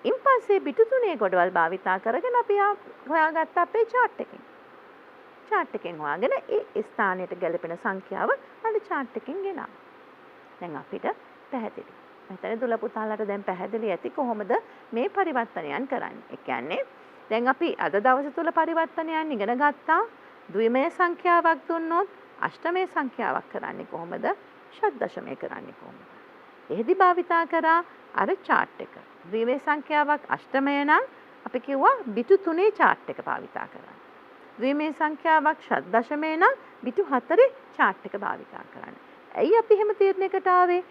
ඉන් පස්සේ බිටු 3 කොටවල් භාවිතා කරගෙන අපි හොයාගත්ත අපේ chart එකෙන්. chart එකෙන් හොයාගෙන ඒ ස්ථානයට ගැලපෙන සංඛ්‍යාව අර chart එකෙන් ගෙනාවා. දැන් අපිට පැහැදිලි. මෙතන දුල පුතාලට දැන් පැහැදිලි ඇති කොහොමද මේ පරිවර්තනයන් කරන්නේ. ඒ කියන්නේ දැන් අපි අද දවස තුල පරිවර්තනයන් ඉගෙන ගත්තා. ද්විමය සංඛ්‍යාවක් දුන්නොත් අෂ්ටමය සංඛ්‍යාවක් කරන්නේ කොහොමද? ෂඩ්දශමය කරන්නේ කොහොමද? එහෙදි භාවිතා කරා අර chart එක. ද්විමය සංඛ්‍යාවක් අෂ්ටමය නම් අපි කිව්වා බිටු 3 chart එක භාවිතා කරන්න. ද්විමය සංඛ්‍යාවක් ෂඩ්දශමය නම් බිටු 4 chart එක භාවිතා කරන්න. ඇයි අපි එහෙම තීරණයකට ආවේ?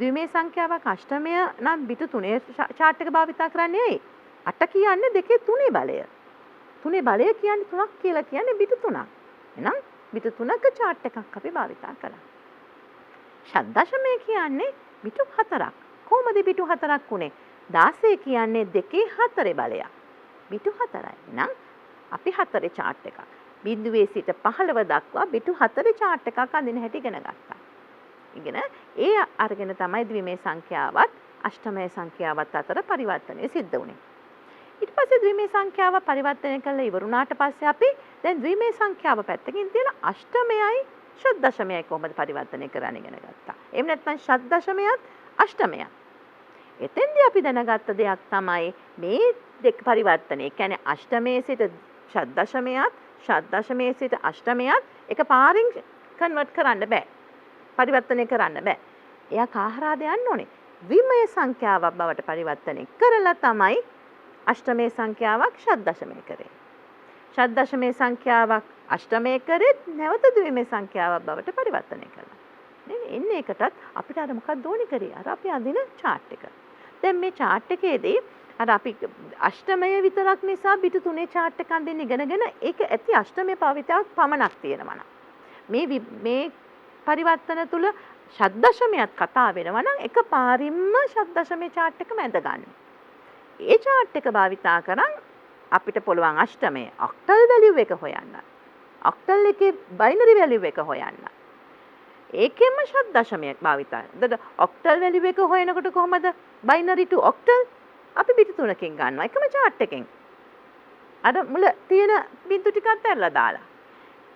ද්විමය සංඛ්‍යාවක් අෂ්ටමය නම් බිටු 3 chart එක භාවිතා කරන්නේ ඇයි? 8 කියන්නේ දෙකේ 3 බලය. 3 බලය කියන්නේ 3ක් කියලා කියන්නේ බිටු 3ක්. එහෙනම් බිටු 3ක chart එකක් අපි භාවිතා කළා. ෂඩ්දශමය කියන්නේ බිටු 4ක්. කොහොමද බිටු 4ක් උනේ? 16 කියන්නේ දෙකේ 4 බලයක්. බිටු 4යි. එහෙනම් අපි 4 chart එකක්. බිඳුවේ සිට 15 දක්වා බිටු 4 chart එකක් අඳින හැටි ඉගෙන ගත්තා. ඉගෙන ඒ අරගෙන තමයි ද්විමය සංඛ්‍යාවත් අෂ්ටමය සංඛ්‍යාවත් අතර පරිවර්තනය සිද්ධ වුනේ. ඊට පස්සේ ද්විමේ සංඛ්‍යාව පරිවර්තනය කරලා ඉවරුණාට පස්සේ අපි දැන් ද්විමේ සංඛ්‍යාව පැත්තකින් තියලා අෂ්ටමයයි ෂඩ්දශමයයි කොහොමද පරිවර්තනය කරන්න ඉගෙන ගත්තා. එහෙම නැත්නම් ෂඩ්දශමයත් අෂ්ටමයත්. එතෙන්දී අපි දැනගත්ත දෙයක් තමයි මේ දෙක පරිවර්තනය. ඒ කියන්නේ අෂ්ටමයේ සිට ෂඩ්දශමයත් ෂඩ්දශමයේ සිට අෂ්ටමයත් එකපාරින් කන්වර්ට් කරන්න බෑ. පරිවර්තනය කරන්න බෑ. එයා කාහරාද යන්න ඕනේ. ද්විමය සංඛ්‍යාවක් බවට පරිවර්තනය කරලා තමයි අෂ්ටමේ සංඛ්‍යාවක් ෂඩ්දශමය කරේ. ෂඩ්දශමේ සංඛ්‍යාවක් අෂ්ටමය කරෙත් නැවත ද්විමේ සංඛ්‍යාවක් බවට පරිවර්තනය කළා. නේද? එන්නේ එකටත් අපිට අර මොකක්ද ඕනි කරේ? අර අපි අඳින chart එක. දැන් මේ chart එකේදී අර අපි අෂ්ටමය විතරක් නිසා පිටු තුනේ chart එක අඳින්න ඉගෙනගෙන ඒක ඇති අෂ්ටමේ භාවිතාවක් පමණක් තියෙනවා නම් මේ පරිවර්තන තුල ෂඩ්දශමයක් කතා වෙනවා නම් එකපාරින්ම ෂඩ්දශමේ chart එකම ඇඳ ගන්න. ඒ chart එක භාවිතා කරන් අපිට පුළුවන් අෂ්ටමයේ ඔක්ටල් වැලියු එක හොයන්න. ඔක්ටල් එකේ බයිනරි වැලියු එක හොයන්න. ඒකෙම ෂඩ්දශමයක් භාවිතා. එතකොට ඔක්ටල් වැලියු එක හොයනකොට කොහමද බයිනරි ටු ඔක්ටල් අපි පිටු තුනකින් ගන්නවා එකම chart එකෙන්. අර මුල තියෙන බිංදු ටිකක් ඇරලා දාලා.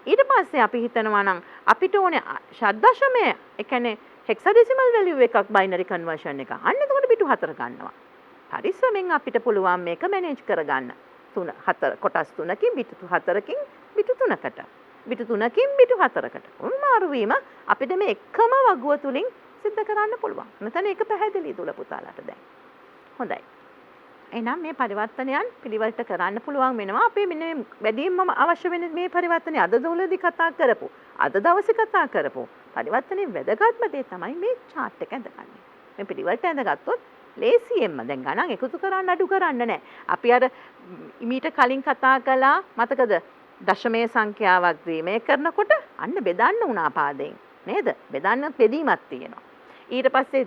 ඊට පස්සේ අපි හිතනවා නම් අපිට ඕනේ ෂඩ්දශමය, ඒ කියන්නේ හෙක්සාඩෙසිමල් වැලියු එකක් බයිනරි කන්වර්ෂන් එක. අන්න එතකොට පිටු 4 ගන්නවා. පරිස්සමෙන් අපිට පුළුවන් මේක මැනේජ් කරගන්න. 4 කොටස් 3කින් බිටු 4කින් බිටු 3කට. බිටු 3කින් බිටු 4කට. උන්මාරු වීම අපිට මේ එකම වගුව තුලින් සිද්ධ කරන්න පුළුවන්. නැත්නම් ඒක පැහැදිලි දුල පුතාලාට දැන්. හොඳයි. එහෙනම් මේ පරිවර්තනයන් පිළිවෙලට කරන්න පුළුවන් වෙනවා. අපි මෙන්න මේ වැඩිම අවශ්‍ය වෙන මේ පරිවර්තනය අද දවල්දී කතා කරපු. අද දවසේ කතා කරපු. පරිවර්තනයේ වැදගත්ම දේ තමයි මේ chart එක ඇඳගන්නේ. මේ පිළිවෙලට ඇඳගත්තොත් ලේසියෙන්ම දැන් ගණන් එකතු කරන්න අඩු කරන්න නැහැ. අපි අර මීට කලින් කතා කළා මතකද? දශමයේ සංඛ්‍යාවක් ද්විමය කරනකොට අන්න බෙදන්න උනා පාදයෙන් නේද? බෙදන්න බෙදීමක් තියෙනවා. ඊට පස්සේ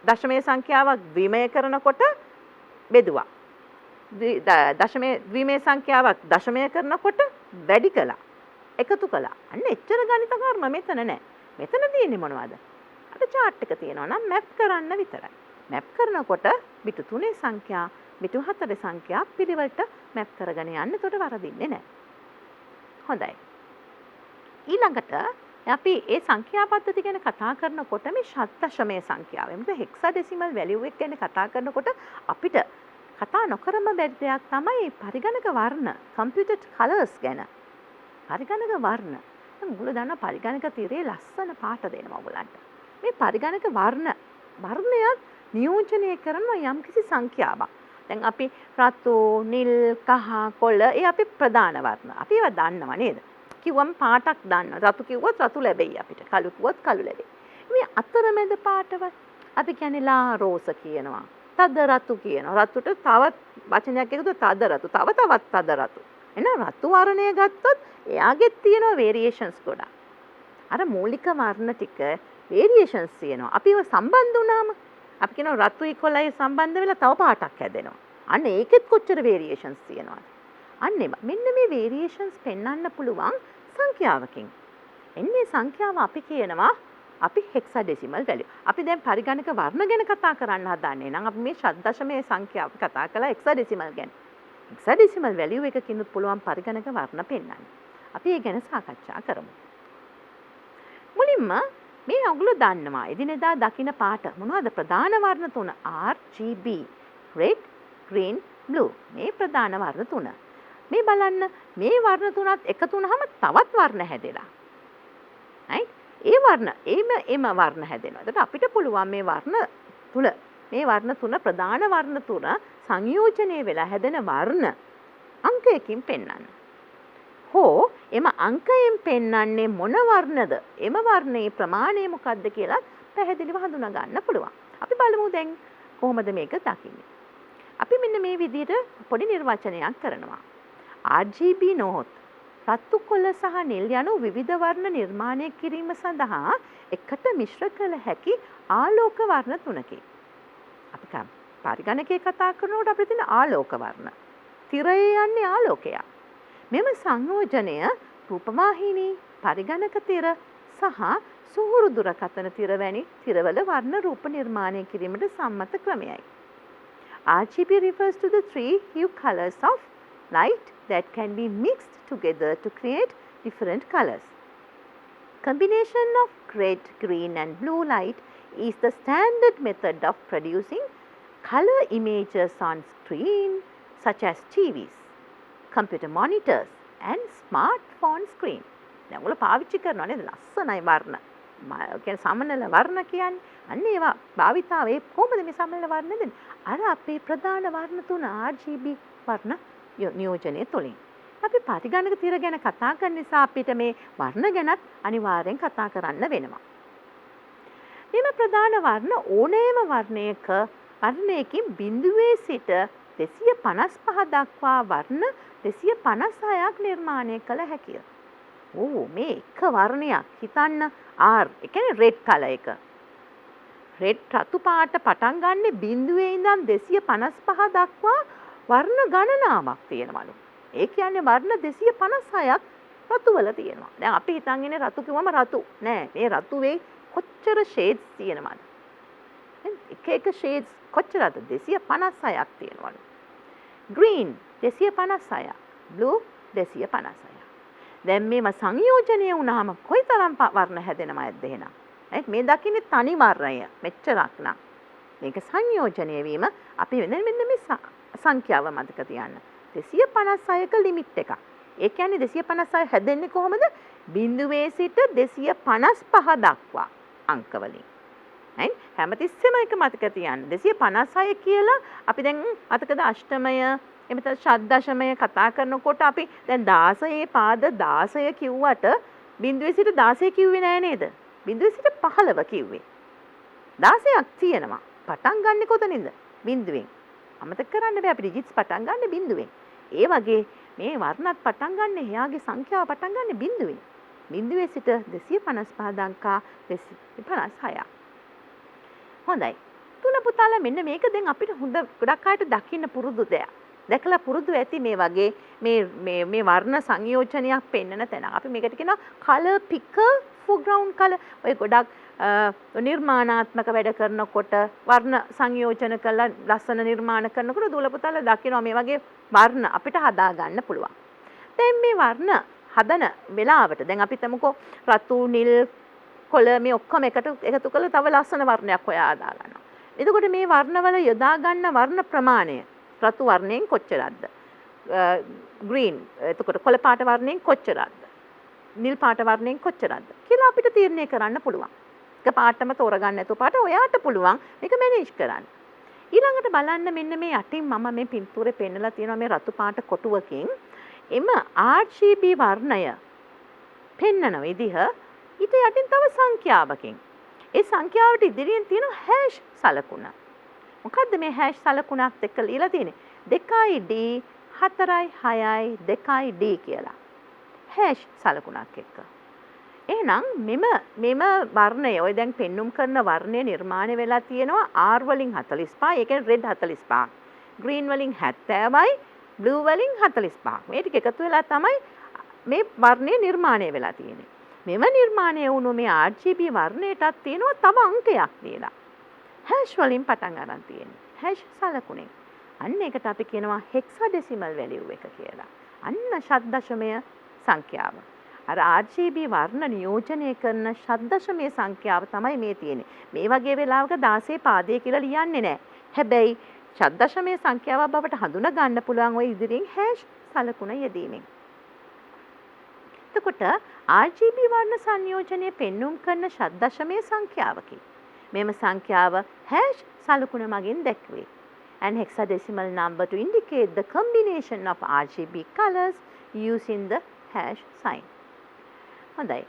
දශමයේ සංඛ්‍යාවක් ද්විමය කරනකොට බෙදුවා. ද්විමය සංඛ්‍යාවක් දශමය කරනකොට වැඩි කළා. එකතු කළා. අන්න එච්චර ගණිත කර්ම මෙතන නැහැ. මෙතන තියෙන්නේ මොනවද? අර chart එක තියෙනවා නම් මැප් කරන්න විතරයි. මැප් කරනකොට බිටු 3 සංඛ්‍යා, බිටු 4 සංඛ්‍යා පිළිවෙලට මැප් කරගෙන යන්න. එතකොට වරදින්නේ නැහැ. හොඳයි. ඊළඟට අපි මේ සංඛ්‍යා පද්ධති ගැන කතා කරනකොට මේ ෂඩ්දශමයේ සංඛ්‍යාව. එමුද හෙක්සාඩෙසිමල් වැලියු එක ගැන කතා කරනකොට අපිට කතා නොකරම බැරි දෙයක් තමයි පරිගණක වර්ණ, කම්පියුටර් කලර්ස් ගැන. පරිගණක වර්ණ. දැන් ඔයගොල්ලෝ දන්නා පරිගණක තිරේ ලස්සන පාට දෙනවා ඔයගලන්ට. මේ පරිගණක වර්ණයක් නියෝජනය කරන යම්කිසි සංඛ්‍යාවක්. දැන් අපි රතු, නිල්, කහ, කොළ ඒ අපි ප්‍රධාන වර්ණ. අපි ඒවා දන්නවා නේද? කිව්වම පාටක් දාන්න. රතු කිව්වොත් රතු ලැබෙයි අපිට. කළු කිව්වොත් කළු ලැබෙයි. මේ අතරමැද පාටවල් අපි කියන්නේ ලා රෝස කියනවා. තද රතු කියනවා. රතුට තවත් වචනයක් එකතු තද රතු. තවත් තද රතු. එහෙනම් රතු වර්ණය ගත්තොත් එයාගෙත් තියෙනවා වේරියේෂන්ස් ගොඩක්. අර මූලික වර්ණ ටික වේරියේෂන්ස් තියෙනවා. අපිව සම්බන්ධ වුණාම අපි කියනවා රතුයි කොළයි සම්බන්ධ වෙලා තව පාටක් හැදෙනවා. අන්න ඒකෙත් කොච්චර වේරියේෂන්ස් තියෙනවද? අන්න මෙන්න මේ වේරියේෂන්ස් පෙන්වන්න පුළුවන් සංඛ්‍යාවකින්. එන්නේ සංඛ්‍යාව අපි කියනවා අපි හෙක්සාඩෙසිමල් වැලියු. අපි දැන් පරිගණක වර්ණ ගැන කතා කරන්න හදන්නේ නම් අපි මේ ෂඩ්දශමයේ සංඛ්‍යාව කතා කළා හෙක්සාඩෙසිමල් ගැන. හෙක්සාඩෙසිමල් වැලියු එකකින් පුළුවන් පරිගණක වර්ණ පෙන්වන්න. අපි ඒ ගැන සාකච්ඡා කරමු. මුලින්ම මේ ඔයගොල්ලෝ දන්නවා එදිනෙදා දකින්න පාට මොනවද ප්‍රධාන වර්ණ තුන RGB red green blue මේ ප්‍රධාන වර්ණ තුන. මේ බලන්න මේ වර්ණ තුනත් එකතු වුනහම තවත් වර්ණ හැදෙලා. right? ඒ වර්ණ එම වර්ණ හැදෙනවා. එතකොට අපිට පුළුවන් මේ වර්ණ තුන ප්‍රධාන වර්ණ තුන සංයෝජනය වෙලා හැදෙන වර්ණ අංකයකින් පෙන්වන්න. හෝ එම අංකයෙන් පෙන්වන්නේ මොන වර්ණද? එම වර්ණයේ ප්‍රමාණය මොකක්ද කියලා පැහැදිලිව හඳුනා ගන්න පුළුවන්. අපි බලමු දැන් කොහොමද මේක දකින්නේ. අපි මෙන්න මේ විදිහට පොඩි නිර්වචනයක් කරනවා. RGB නොහොත් රතු කොළ සහ නිල් යනු විවිධ වර්ණ නිර්මාණය කිරීම සඳහා එකට මිශ්‍ර කළ හැකි ආලෝක වර්ණ තුනකි. අපි පරිගණකයේ කතා කරනකොට අපිට තියෙන ආලෝක වර්ණ. තිරයේ යන්නේ ආලෝකයක්. මෙම සංයෝජනය රූපවාහිනී, පරිගණක තිර සහ සුහුරු දුරකථන තිර වැනි තිරවල වර්ණ රූප නිර්මාණය කිරීමට සම්මත ක්‍රමයයි. RGB refers to the three hue colors of light that can be mixed together to create different colors. Combination of red, green and blue light is the standard method of producing color images on screen such as TVs, computer monitors and smartphone screen. දැන් ඔයගොල්ලෝ පාවිච්චි කරනවා නේද ලස්සනයි වර්ණ. කියන්නේ සමනල වර්ණ කියන්නේ අන්න ඒවා භාවිතාවේ කොහොමද මේ සමනල වර්ණ දෙන්නේ? අර අපේ ප්‍රධාන වර්ණ තුන RGB වර්ණ නියෝජනය තුලින්. අපි පරිගණක තිර ගැන කතා කරන නිසා අපිට මේ වර්ණ ගැනත් අනිවාර්යෙන් කතා කරන්න වෙනවා. මෙම ප්‍රධාන වර්ණ ඕනෑම වර්ණයකින් බිඳුවේ සිට 255 දක්වා වර්ණ 256ක් නිර්මාණය කළ හැකිය. මේ එක වර්ණයක් හිතන්න R ඒ කියන්නේ රෙඩ් කලර් එක. රෙඩ් රතු පාට පටන් ගන්න බිඳුවේ ඉඳන් 255 දක්වා වර්ණ ගණනාවක් තියෙනවලු. ඒ කියන්නේ වර්ණ 256ක් රතු වල තියෙනවා. දැන් අපි හිතන් ඉන්නේ රතු කිව්වම රතු නෑ. මේ රතුවේ කොච්චර ෂේඩ්ස් තියෙනවද? එක ෂේඩ්ස් කොච්චරද? 256ක් තියෙනවලු. green 256, blue 256. දැන් මේව සංයෝජනය වුණාම කොයිතරම් වර්ණ හැදෙනවද එහෙනම්? මේ දකින්නේ තනි වර්ණය මෙච්චරක් නම්. මේක සංයෝජනය වීම අපි මෙන්න මේ සංඛ්‍යාව මතක තියන්න. 256ක ලිමිට් එකක්. ඒ කියන්නේ 256 හැදෙන්නේ කොහොමද? බිඳුවේ සිට 255 දක්වා අංක වලින්. හැමතිස්සෙම එක මතක තියන්න. 256 කියලා අපි දැන් මතකද අෂ්ටමය එමෙත ෂඩ්දශමය කතා කරනකොට අපි දැන් 16 පාද 16 කිව්වට බිඳුවේ සිට 16 කිව්වේ නෑ නේද? බිඳුවේ සිට 15 කිව්වේ. 16ක් තියෙනවා. පටන් ගන්නෙ කොතනින්ද? බිඳුවෙන්. අමතක කරන්න බෑ අපි ඩිජිට්ස් පටන් ගන්න බිඳුවෙන්. ඒ වගේ මේ වර්ණත් පටන් ගන්න එයාගේ සංඛ්‍යාව පටන් ගන්න බිඳුවෙන්. බිඳුවේ සිට 255 දක්වා 256. හොඳයි. තුන පුතාලා මෙන්න මේක දැන් අපිට හොඳ ගොඩක් අයට දකින්න පුරුදු දෙයක්. දැකලා පුරුදු ඇති මේ වගේ මේ වර්ණ සංයෝජනයක් පෙන්වන තැන. අපි මේකට කියනවා color picker foreground color. ඔය ගොඩක් නිර්මාණාත්මක වැඩ කරනකොට වර්ණ සංයෝජන කරලා ලස්සන නිර්මාණ කරනකොට දුවල පුතාලා දකිනවා මේ වගේ වර්ණ අපිට හදා ගන්න පුළුවන්. දැන් මේ වර්ණ හදන වෙලාවට දැන් අපි තමකෝ රතු නිල් කොළ මේ ඔක්කොම එකතු කරලා තව ලස්සන වර්ණයක් හොයා හදා ගන්නවා. එතකොට මේ වර්ණවල යොදා ගන්න වර්ණ ප්‍රමාණය රතු වර්ණයෙන් කොච්චරක්ද? green එතකොට කොළ පාට වර්ණයෙන් කොච්චරක්ද? නිල් පාට වර්ණයෙන් කොච්චරක්ද කියලා අපිට තීරණය කරන්න පුළුවන්. එක පාටම තෝරගන්න නැතුව පාට ඔයාට පුළුවන් මේක මැනේජ් කරන්න. ඊළඟට බලන්න මෙන්න මේ යටින් මම මේ පින්තූරේ පෙන්නලා තියෙනවා මේ රතු පාට කොටුවකින් එම RGB වර්ණය පෙන්නන විදිහ ඊට යටින් තව සංඛ්‍යාවකින්. ඒ සංඛ්‍යාවට ඉදිරියෙන් තියෙන හැෂ් සලකුණ. මොකද්ද මේ හැෂ් සලකුණත් එක්ක ලියලා තියෙන්නේ? 2D 4යි 6යි 2D කියලා. හැෂ් සලකුණක් එක්ක. එහෙනම් මෙම වර්ණය ඔය දැන් පෙන්눔 කරන වර්ණය නිර්මාණය වෙලා තියෙනවා R වලින් 45, ඒ කියන්නේ රෙඩ් 45. green වලින් 70යි, blue වලින් 45. මේ ටික එකතු වෙලා තමයි මේ වර්ණය නිර්මාණය වෙලා තියෙන්නේ. මෙම නිර්මාණය වුණු මේ RGB වර්ණයටත් තියෙනවා තව අංකයක් දීලා. හැෂ් වලින් පටන් ගන්න තියෙන්නේ. හැෂ් සලකුණෙන්. අන්න ඒකට අපි කියනවා hexadecimal value එක කියලා. අන්න ෂඩ්දශමය සංඛ්‍යාව. අර RGB වර්ණ නියෝජනය කරන ෂඩ්දශමය සංඛ්‍යාව තමයි මේ තියෙන්නේ. මේ වගේ වෙලාවක 16 පාදය කියලා ලියන්නේ නැහැ. හැබැයි ෂඩ්දශමය සංඛ්‍යාවක් බවට හඳුනා ගන්න පුළුවන් ওই ඉදිරියෙන් හැෂ් සලකුණ යෙදීමෙන්. එතකොට RGB වර්ණ සංයෝජනය පෙන්눔 කරන ෂඩ්දශමය සංඛ්‍යාවකි. මෙම සංඛ්‍යාව හැෂ් සලකුණ මගින් දැක්වේ. An hexadecimal number to indicate the combination of RGB colors using the hash sign. හොඳයි.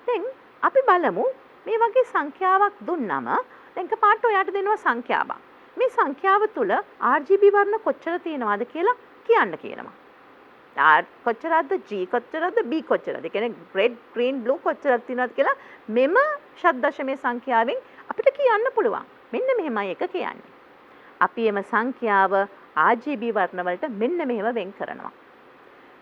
දැන් අපි බලමු මේ වගේ සංඛ්‍යාවක් දුන්නම දැන් කපාට ඔයාට දෙනවා සංඛ්‍යාවක්. මේ සංඛ්‍යාව තුල RGB වර්ණ කොච්චර තියෙනවද කියලා කියන්න කියනවා. R කොච්චරද, G කොච්චරද, B කොච්චරද? ඒ කියන්නේ red, green, blue කොච්චරද තියෙනවද කියලා මෙම ෂඩ්දශමයේ සංඛ්‍යාවෙන් අපිට කියන්න පුළුවන්. මෙන්න මෙහෙමයි එක කියන්නේ. අපි එම සංඛ්‍යාව RGB වර්ණ වලට මෙන්න මෙහෙම වෙන් කරනවා.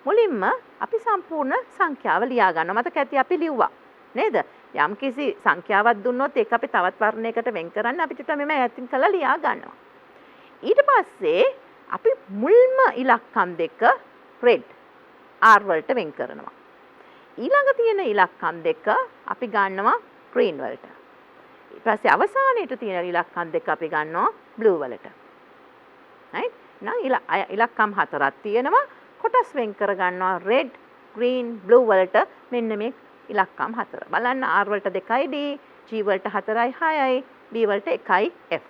මුලින්ම අපි සම්පූර්ණ සංඛ්‍යාව ලියා ගන්නවා. මතක ඇති අපි ලිව්වා. නේද? යම් කිසි සංඛ්‍යාවක් දුන්නොත් ඒක අපි තවත් වර්ණයකට වෙන් කරන්න අපිට මෙම ඈතින් කරලා ලියා ගන්නවා. ඊට පස්සේ අපි මුල්ම ඉලක්කම් දෙක red R වලට වෙන් කරනවා. ඊළඟ තියෙන ඉලක්කම් දෙක අපි ගන්නවා green වලට. ඊට පස්සේ අවසානයේට තියෙන ඉලක්කම් දෙක අපි ගන්නවා blue වලට. right? නම් ඉලක්කම් හතරක් තියෙනවා. කොටස් වෙන් කර ගන්නවා red, green, blue වලට මෙන්න මේ ඉලක්කම් හතර. බලන්න R වලට 2යි D, G වලට 4යි 6යි, B වලට 1යි F.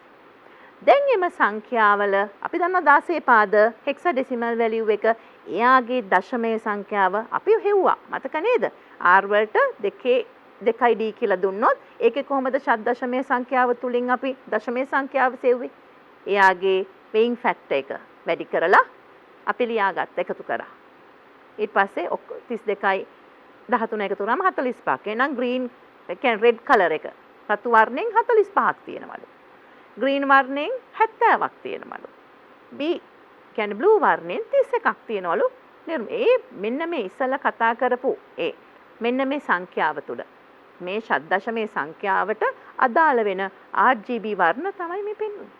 දැන් එම සංඛ්‍යාවල අපි දන්නවා 16 පාද හෙක්සාඩෙසිමල් වැලියු එක එයාගේ දශමයේ සංඛ්‍යාව අපි හෙව්වා. මතක නේද? R වලට 2යි D කියලා දුන්නොත් ඒකේ කොහොමද ශත් දශමයේ සංඛ්‍යාව තුලින් අපි දශමයේ සංඛ්‍යාව සෙව්වේ? එයාගේ weighing factor එක වැඩි කරලා අපි ලියාගත්ත එකතු කරා. ඊට පස්සේ 32යි 13 එකතු කරාම 45ක්. එහෙනම් green කියන්නේ red color එක. රතු වර්ණයෙන් 45ක් තියෙනවලු. green වර්ණයෙන් 70ක් තියෙනවලු. B කියන්නේ blue වර්ණයෙන් 31ක් තියෙනවලු. මෙන්න මේ ඉස්සලා කතා කරපු මෙන්න මේ සංඛ්‍යාව තුල මේ ශත් දශමයේ සංඛ්‍යාවට අදාළ වෙන RGB වර්ණ තමයි මේ පෙන්වන්නේ.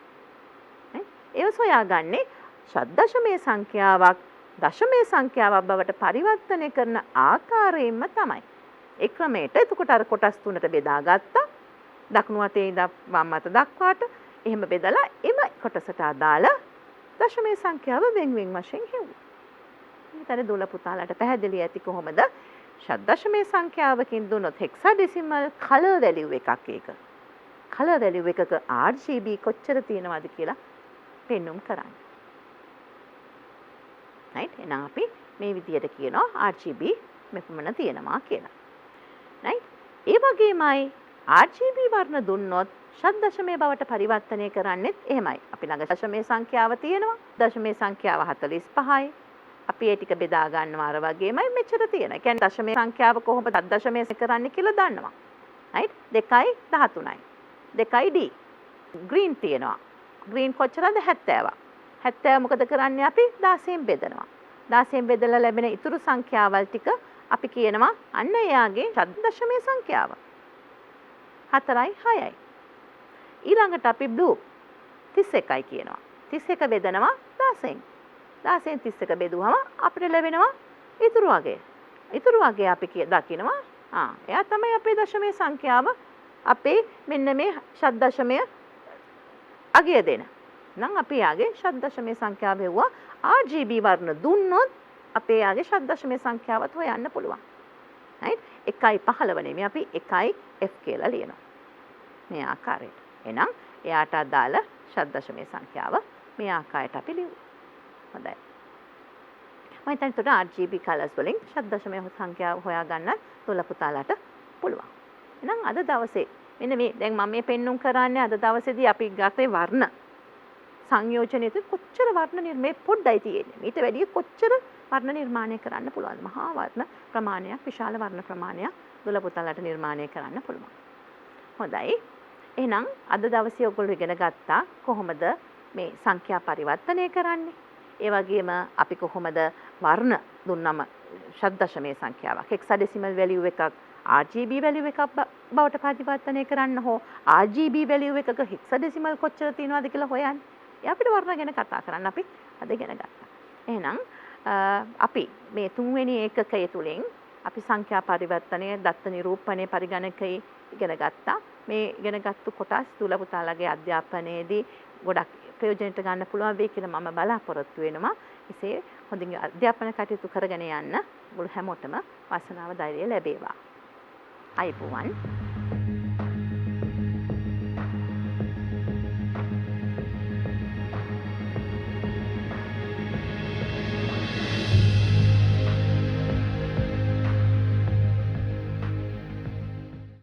ඒව සොයාගන්නේ ශත් දශමයේ සංඛ්‍යාවක් දශමයේ සංඛ්‍යාවක් බවට පරිවර්තනය කරන ආකාරයෙන්ම තමයි. ඒ ක්‍රමයට එතකොට අර කොටස් තුනට බෙදාගත්තා. දකුණු අතේ ඉඳන් වම් අත දක්වාට එහෙම බෙදලා එම කොටසට අදාළ දශමයේ සංඛ්‍යාව වෙන් වෙන් වශයෙන් හෙව්වා. ඊතර දුල පුතාලට පැහැදිලි ඇති කොහොමද ශත් දශමයේ සංඛ්‍යාවකින් දුන්නොත් හෙක්සාඩෙසිමල් කලර් වැලියු එකක් ඒක. කලර් වැලියු එකක RGB කොච්චර තියෙනවද කියලා පෙන්눔 කරන්න. right? එහෙනම් අපි මේ විදියට කියනවා RGB මෙපමණ තියෙනවා කියලා. right? ඒ වගේමයි RGB වර්ණ දුන්නොත් ශත් දශමයේ බවට පරිවර්තනය කරන්නෙත් එහෙමයි. අපි ළඟ දශමයේ සංඛ්‍යාව තියෙනවා. දශමයේ සංඛ්‍යාව 45යි. අපි ඒ ටික බෙදා ගන්නවා අර වගේමයි මෙච්චර තියෙන. ඒ කියන්නේ දශමයේ සංඛ්‍යාව කොහොමද දශමයේ කරන්නේ කියලා දන්නවා. right? 2යි 13යි. 2යි D. green තියෙනවා. green කොච්චරද 70ක්. 70 මොකද කරන්නේ අපි 16න් බෙදනවා. 16න් බෙදලා ලැබෙන ඉතුරු සංඛ්‍යාවල් ටික අපි කියනවා අන්න එයාගේ ශත් දශමයේ සංඛ්‍යාව. 4යි 6යි. ඊළඟට අපි blue 31යි කියනවා. 31 බෙදනවා 16න්. 16න් 31 බෙදුවම අපිට ලැබෙනවා ඉතුරු වගය. ඉතුරු වගය අපි දකිනවා එයා තමයි අපේ දශමයේ සංඛ්‍යාව අපේ මෙන්න මේ ශත් දශමය අගය දෙන. නම් අපි යාගේ ශත් දශමයේ සංඛ්‍යාව හෙව්වා RGB වර්ණ දුන්නොත් අපේ යාගේ ශත් දශමයේ සංඛ්‍යාවත් හොයන්න පුළුවන්. right? 1.15 නෙමෙයි අපි 1F කියලා ලියනවා. මේ ආකාරයට. එහෙනම් එයාට අදාළ ශත් දශමයේ සංඛ්‍යාව මේ ආකාරයට අපි ලියුවා. හොඳයි. මම හිතන්නේ RGB colors වලින් ශත් දශමයේ සංඛ්‍යාව හොයාගන්න තුල පුතාලට පුළුවන්. එහෙනම් අද දවසේ මෙන්න මේ දැන් මම මේ පෙන්눔 කරන්නේ අද දවසේදී අපි ගතේ වර්ණ සංයෝජනයේ කොච්චර වර්ණ නිර්මේ පොඩ්ඩයි තියෙන්නේ. ඊට වැඩිය කොච්චර වර්ණ නිර්මාණය කරන්න පුළුවන්ද? මහා වර්ණ ප්‍රමාණයක්, විශාල වර්ණ ප්‍රමාණයක් දුල පුතාලට නිර්මාණය කරන්න පුළුවන්. හොඳයි. එහෙනම් අද දවසේ ඔයගොල්ලෝ ඉගෙන ගත්තා කොහොමද මේ සංඛ්‍යා පරිවර්තනය කරන්නේ? ඒ වගේම අපි කොහොමද වර්ණ දුන්නම ශත් දශමයේ සංඛ්‍යාවක් හෙක්සාඩෙසිමල් වැලියු එකක් RGB වැලියු එකක් බවට පරිවර්තනය කරන්න හෝ RGB වැලියු එකක හෙක්සාඩෙසිමල් කොච්චර තියෙනවද කියලා හොයන්න. ඒ අපිට වර්ණ ගැන කතා කරන්න අපි අද ඉගෙන ගත්තා. එහෙනම් අපි මේ තුන්වෙනි ඒකකය තුලින් අපි සංඛ්‍යා පරිවර්තනය, දත්ත නිරූපණය, පරිගණකය ඉගෙන ගත්තා. මේ ඉගෙනගත්තු කොටස් දුල පුතාලගේ අධ්‍යාපනයේදී ගොඩක් ප්‍රයෝජනට ගන්න පුළුවන් වෙයි කියලා මම බලාපොරොත්තු වෙනවා. එසේ හොඳින් අධ්‍යාපන කටයුතු කරගෙන යන්න මුළු හැමෝටම වාසනාව ධෛර්යය ලැබේවා. අයිබෝවන්.